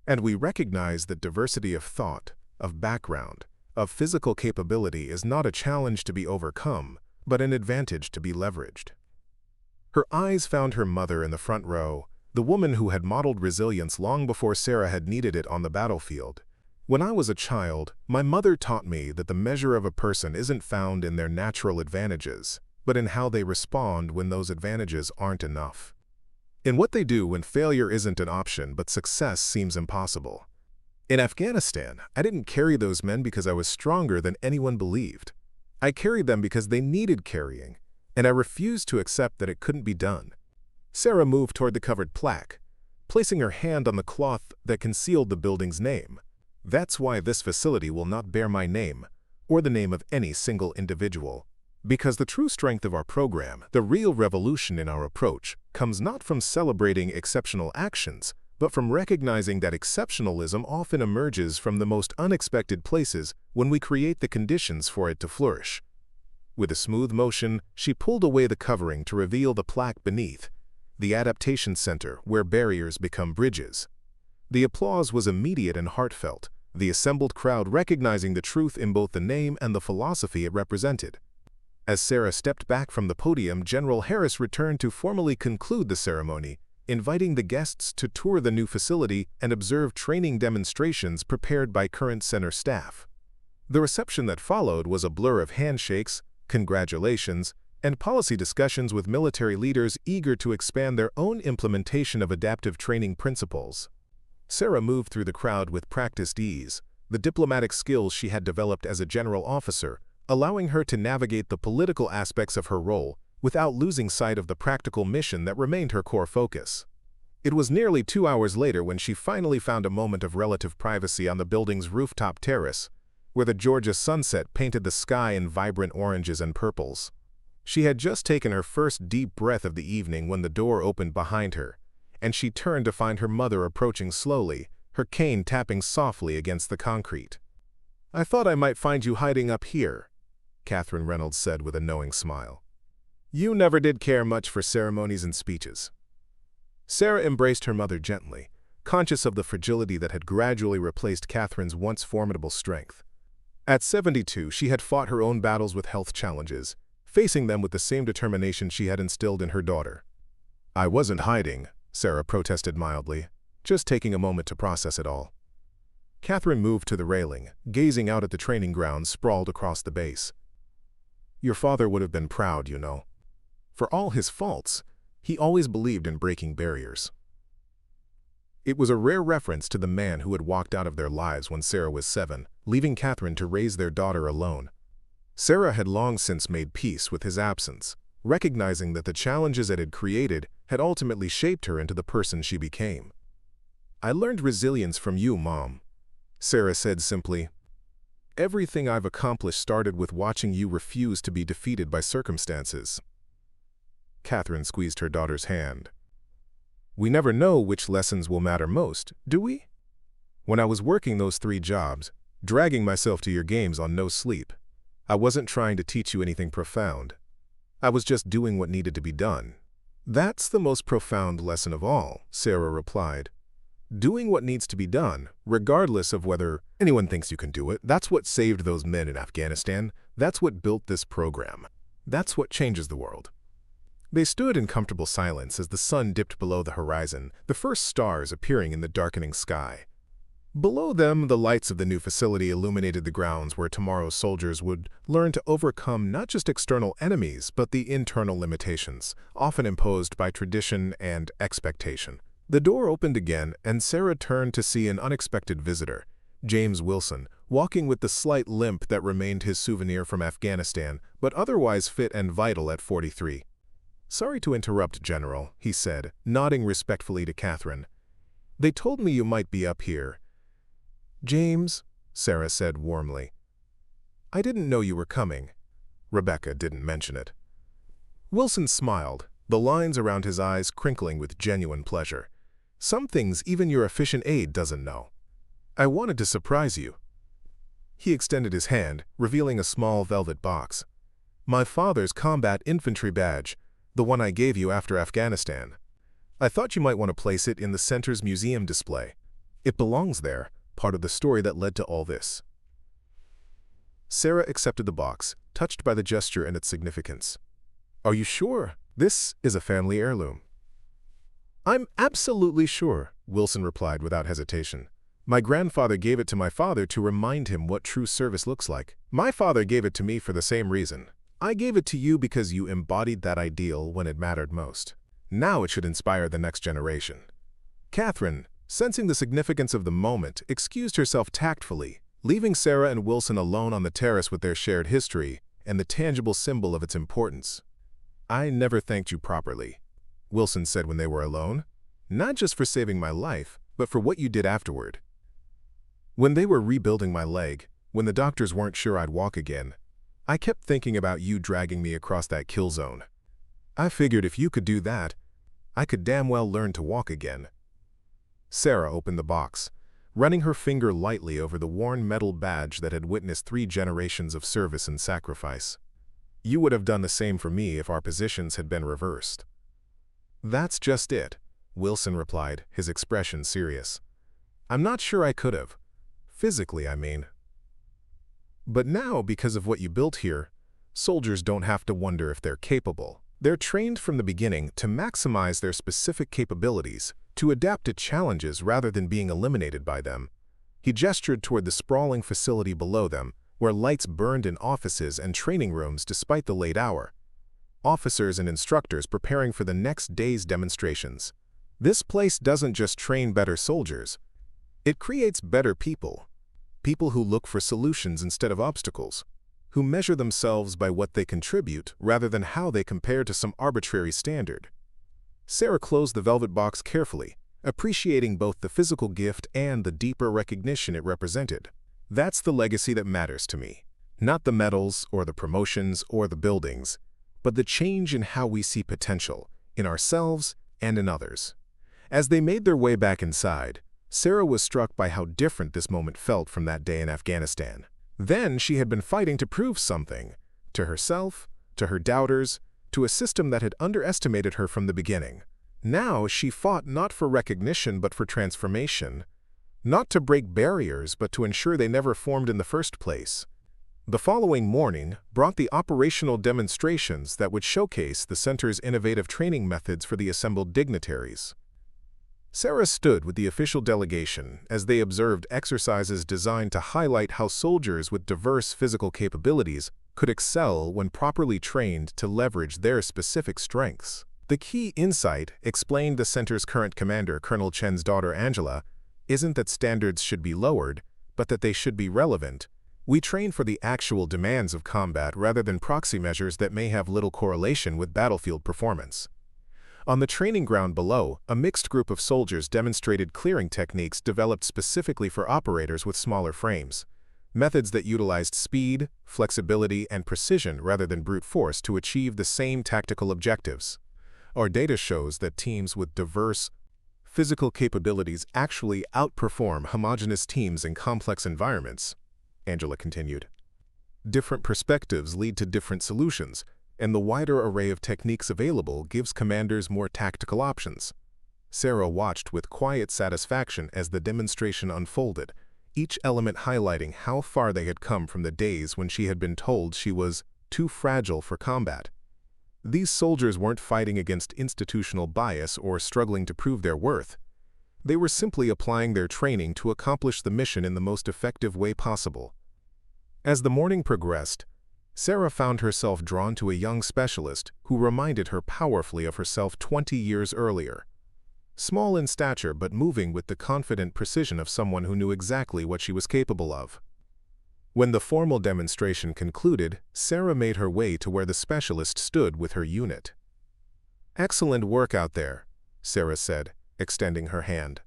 And we recognize that diversity of thought, of background, of physical capability is not a challenge to be overcome, but an advantage to be leveraged. Her eyes found her mother in the front row, the woman who had modeled resilience long before Sarah had needed it on the battlefield. When I was a child, my mother taught me that the measure of a person isn't found in their natural advantages, but in how they respond when those advantages aren't enough. In what they do when failure isn't an option but success seems impossible. In Afghanistan, I didn't carry those men because I was stronger than anyone believed. I carried them because they needed carrying, and I refused to accept that it couldn't be done. Sarah moved toward the covered plaque, placing her hand on the cloth that concealed the building's name. That's why this facility will not bear my name, or the name of any single individual. Because the true strength of our program, the real revolution in our approach, comes not from celebrating exceptional actions, but from recognizing that exceptionalism often emerges from the most unexpected places when we create the conditions for it to flourish. With a smooth motion, she pulled away the covering to reveal the plaque beneath, the Adaptation Center, where barriers become bridges. The applause was immediate and heartfelt, the assembled crowd recognizing the truth in both the name and the philosophy it represented. As Sarah stepped back from the podium, General Harris returned to formally conclude the ceremony, inviting the guests to tour the new facility and observe training demonstrations prepared by current center staff. The reception that followed was a blur of handshakes, congratulations, and policy discussions with military leaders eager to expand their own implementation of adaptive training principles. Sarah moved through the crowd with practiced ease, the diplomatic skills she had developed as a general officer, allowing her to navigate the political aspects of her role without losing sight of the practical mission that remained her core focus. It was nearly 2 hours later when she finally found a moment of relative privacy on the building's rooftop terrace, where the Georgia sunset painted the sky in vibrant oranges and purples. She had just taken her first deep breath of the evening when the door opened behind her, and she turned to find her mother approaching slowly, her cane tapping softly against the concrete. "I thought I might find you hiding up here," Sarah Reynolds said with a knowing smile. "You never did care much for ceremonies and speeches." Sarah embraced her mother gently, conscious of the fragility that had gradually replaced Catherine's once formidable strength. At 72, she had fought her own battles with health challenges, facing them with the same determination she had instilled in her daughter. "I wasn't hiding," Sarah protested mildly, just taking a moment to process it all. Catherine moved to the railing, gazing out at the training grounds sprawled across the base. "Your father would have been proud, you know. For all his faults, he always believed in breaking barriers." It was a rare reference to the man who had walked out of their lives when Sarah was 7, leaving Catherine to raise their daughter alone. Sarah had long since made peace with his absence, recognizing that the challenges it had created had ultimately shaped her into the person she became. "I learned resilience from you, Mom," Sarah said simply. "Everything I've accomplished started with watching you refuse to be defeated by circumstances." Catherine squeezed her daughter's hand. "We never know which lessons will matter most, do we? When I was working those 3 jobs, dragging myself to your games on no sleep, I wasn't trying to teach you anything profound. I was just doing what needed to be done." "That's the most profound lesson of all," Sarah replied. "Doing what needs to be done, regardless of whether anyone thinks you can do it. That's what saved those men in Afghanistan. That's what built this program. That's what changes the world." They stood in comfortable silence as the sun dipped below the horizon, the first stars appearing in the darkening sky. Below them, the lights of the new facility illuminated the grounds where tomorrow's soldiers would learn to overcome not just external enemies, but the internal limitations, often imposed by tradition and expectation. The door opened again, and Sarah turned to see an unexpected visitor, James Wilson, walking with the slight limp that remained his souvenir from Afghanistan, but otherwise fit and vital at 43. "Sorry to interrupt, General," he said, nodding respectfully to Catherine. "They told me you might be up here." "James," Sarah said warmly. "I didn't know you were coming." Rebecca didn't mention it. Wilson smiled, the lines around his eyes crinkling with genuine pleasure. "Some things even your efficient aide doesn't know. I wanted to surprise you." He extended his hand, revealing a small velvet box. "My father's combat infantry badge, the one I gave you after Afghanistan. I thought you might want to place it in the center's museum display. It belongs there, part of the story that led to all this." Sarah accepted the box, touched by the gesture and its significance. "Are you sure? This is a family heirloom." "I'm absolutely sure," Wilson replied without hesitation. "My grandfather gave it to my father to remind him what true service looks like. My father gave it to me for the same reason. I gave it to you because you embodied that ideal when it mattered most. Now it should inspire the next generation." Catherine, sensing the significance of the moment, excused herself tactfully, leaving Sarah and Wilson alone on the terrace with their shared history and the tangible symbol of its importance. "I never thanked you properly," Wilson said when they were alone. "Not just for saving my life, but for what you did afterward. When they were rebuilding my leg, when the doctors weren't sure I'd walk again, I kept thinking about you dragging me across that kill zone. I figured if you could do that, I could damn well learn to walk again." Sarah opened the box, running her finger lightly over the worn metal badge that had witnessed 3 generations of service and sacrifice. "You would have done the same for me if our positions had been reversed." "That's just it," Wilson replied, his expression serious. "I'm not sure I could have. Physically, I mean. But now, because of what you built here, soldiers don't have to wonder if they're capable. They're trained from the beginning to maximize their specific capabilities, to adapt to challenges rather than being eliminated by them." He gestured toward the sprawling facility below them, where lights burned in offices and training rooms despite the late hour. Officers and instructors preparing for the next day's demonstrations. This place doesn't just train better soldiers. It creates better people. People who look for solutions instead of obstacles, who measure themselves by what they contribute rather than how they compare to some arbitrary standard. Sarah closed the velvet box carefully, appreciating both the physical gift and the deeper recognition it represented. "That's the legacy that matters to me. Not the medals or the promotions or the buildings, but the change in how we see potential, in ourselves and in others." As they made their way back inside, Sarah was struck by how different this moment felt from that day in Afghanistan. Then she had been fighting to prove something, to herself, to her doubters, to a system that had underestimated her from the beginning. Now she fought not for recognition but for transformation, not to break barriers but to ensure they never formed in the first place. The following morning brought the operational demonstrations that would showcase the center's innovative training methods for the assembled dignitaries. Sarah stood with the official delegation as they observed exercises designed to highlight how soldiers with diverse physical capabilities could excel when properly trained to leverage their specific strengths. The key insight, explained the center's current commander, Colonel Chen's daughter Angela, isn't that standards should be lowered, but that they should be relevant. We train for the actual demands of combat rather than proxy measures that may have little correlation with battlefield performance. On the training ground below, a mixed group of soldiers demonstrated clearing techniques developed specifically for operators with smaller frames, methods that utilized speed, flexibility, and precision rather than brute force to achieve the same tactical objectives. Our data shows that teams with diverse physical capabilities actually outperform homogeneous teams in complex environments, Angela continued. Different perspectives lead to different solutions, and the wider array of techniques available gives commanders more tactical options. Sarah watched with quiet satisfaction as the demonstration unfolded, each element highlighting how far they had come from the days when she had been told she was too fragile for combat. These soldiers weren't fighting against institutional bias or struggling to prove their worth. They were simply applying their training to accomplish the mission in the most effective way possible. As the morning progressed, Sarah found herself drawn to a young specialist who reminded her powerfully of herself 20 years earlier. Small in stature but moving with the confident precision of someone who knew exactly what she was capable of. When the formal demonstration concluded, Sarah made her way to where the specialist stood with her unit. "Excellent work out there," Sarah said, extending her hand.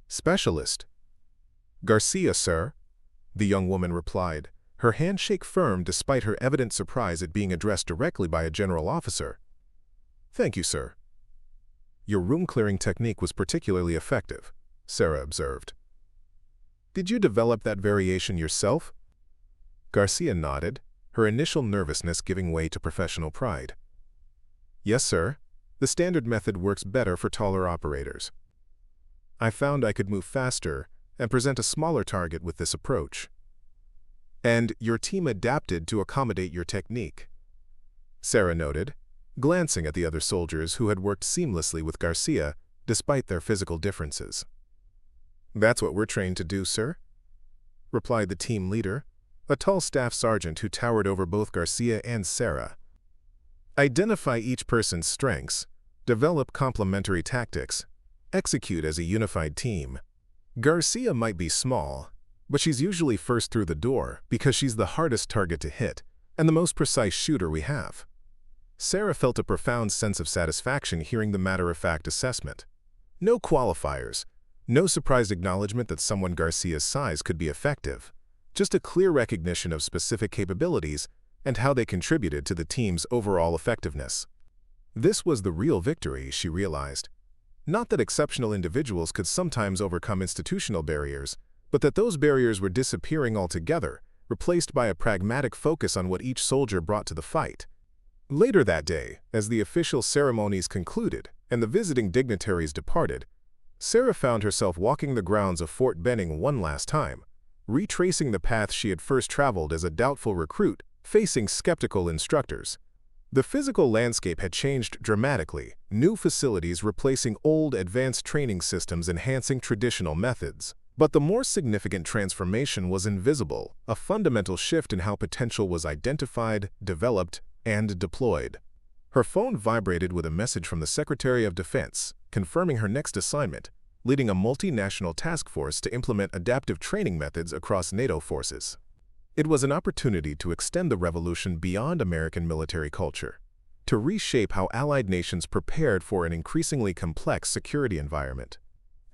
"Specialist?" "Garcia, sir," the young woman replied, her handshake firm despite her evident surprise at being addressed directly by a general officer. "Thank you, sir." "Your room-clearing technique was particularly effective," Sarah observed. "Did you develop that variation yourself, Garcia nodded, her initial nervousness giving way to professional pride. Yes, sir. The standard method works better for taller operators. I found I could move faster and present a smaller target with this approach. And your team adapted to accommodate your technique, Sarah noted, glancing at the other soldiers who had worked seamlessly with Garcia despite their physical differences. That's what we're trained to do, sir, replied the team leader, a tall staff sergeant who towered over both Garcia and Sarah. Identify each person's strengths, develop complementary tactics, execute as a unified team. Garcia might be small, but she's usually first through the door because she's the hardest target to hit and the most precise shooter we have. Sarah felt a profound sense of satisfaction hearing the matter-of-fact assessment. No qualifiers, no surprised acknowledgement that someone Garcia's size could be effective, just a clear recognition of specific capabilities and how they contributed to the team's overall effectiveness. This was the real victory, she realized. Not that exceptional individuals could sometimes overcome institutional barriers, but that those barriers were disappearing altogether, replaced by a pragmatic focus on what each soldier brought to the fight. Later that day, as the official ceremonies concluded and the visiting dignitaries departed, Sarah found herself walking the grounds of Fort Benning one last time, retracing the path she had first traveled as a doubtful recruit, facing skeptical instructors. The physical landscape had changed dramatically, new facilities replacing old advanced training systems enhancing traditional methods. But the more significant transformation was invisible, a fundamental shift in how potential was identified, developed, and deployed. Her phone vibrated with a message from the Secretary of Defense, confirming her next assignment, leading a multinational task force to implement adaptive training methods across NATO forces. It was an opportunity to extend the revolution beyond American military culture, to reshape how allied nations prepared for an increasingly complex security environment.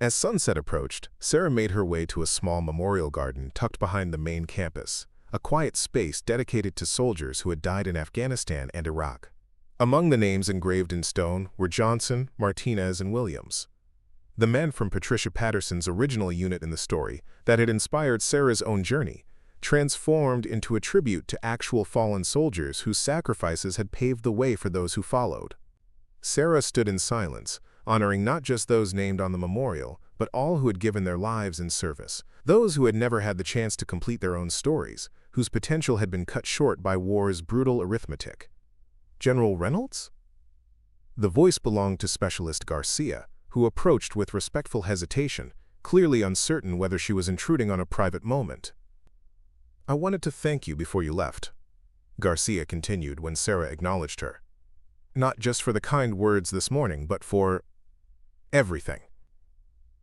As sunset approached, Sarah made her way to a small memorial garden tucked behind the main campus, a quiet space dedicated to soldiers who had died in Afghanistan and Iraq. Among the names engraved in stone were Johnson, Martinez, and Williams, the men from Patricia Patterson's original unit in the story that had inspired Sarah's own journey, transformed into a tribute to actual fallen soldiers whose sacrifices had paved the way for those who followed. Sarah stood in silence, honoring not just those named on the memorial, but all who had given their lives in service, those who had never had the chance to complete their own stories, whose potential had been cut short by war's brutal arithmetic. General Reynolds? The voice belonged to Specialist Garcia, who approached with respectful hesitation, clearly uncertain whether she was intruding on a private moment. I wanted to thank you before you left, Garcia continued when Sarah acknowledged her. Not just for the kind words this morning, but for everything.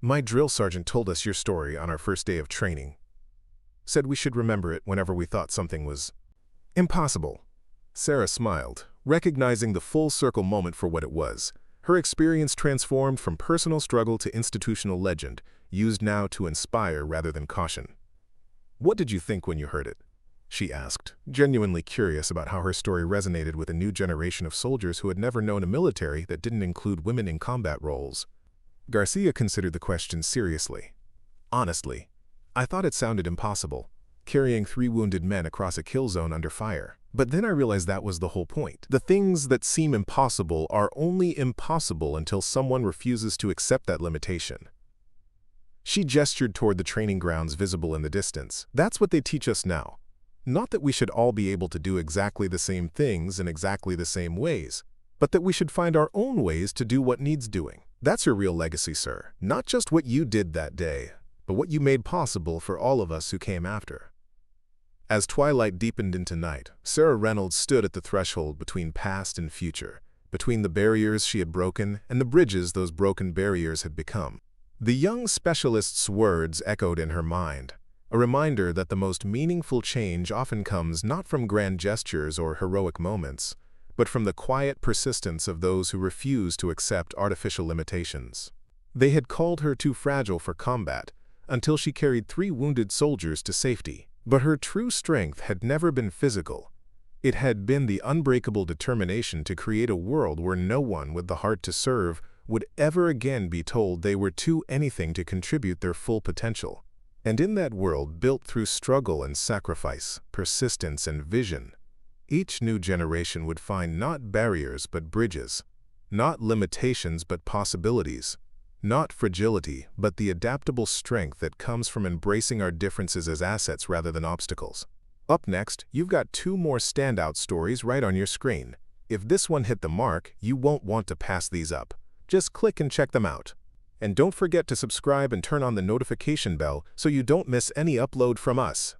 My drill sergeant told us your story on our first day of training. Said we should remember it whenever we thought something was impossible. Sarah smiled, recognizing the full circle moment for what it was. Her experience transformed from personal struggle to institutional legend, used now to inspire rather than caution. What did you think when you heard it? She asked, genuinely curious about how her story resonated with a new generation of soldiers who had never known a military that didn't include women in combat roles. Garcia considered the question seriously. Honestly, I thought it sounded impossible, carrying 3 wounded men across a kill zone under fire. But then I realized that was the whole point. The things that seem impossible are only impossible until someone refuses to accept that limitation. She gestured toward the training grounds visible in the distance. That's what they teach us now. Not that we should all be able to do exactly the same things in exactly the same ways, but that we should find our own ways to do what needs doing. That's your real legacy, sir. Not just what you did that day, but what you made possible for all of us who came after. As twilight deepened into night, Sarah Reynolds stood at the threshold between past and future, between the barriers she had broken and the bridges those broken barriers had become. The young specialist's words echoed in her mind, a reminder that the most meaningful change often comes not from grand gestures or heroic moments, but from the quiet persistence of those who refuse to accept artificial limitations. They had called her too fragile for combat until she carried 3 wounded soldiers to safety. But her true strength had never been physical. It had been the unbreakable determination to create a world where no one with the heart to serve would ever again be told they were too anything to contribute their full potential. And in that world built through struggle and sacrifice, persistence and vision, each new generation would find not barriers but bridges, not limitations but possibilities, not fragility but the adaptable strength that comes from embracing our differences as assets rather than obstacles. Up next, you've got two more standout stories right on your screen. If this one hit the mark, you won't want to pass these up. Just click and check them out. And don't forget to subscribe and turn on the notification bell so you don't miss any upload from us.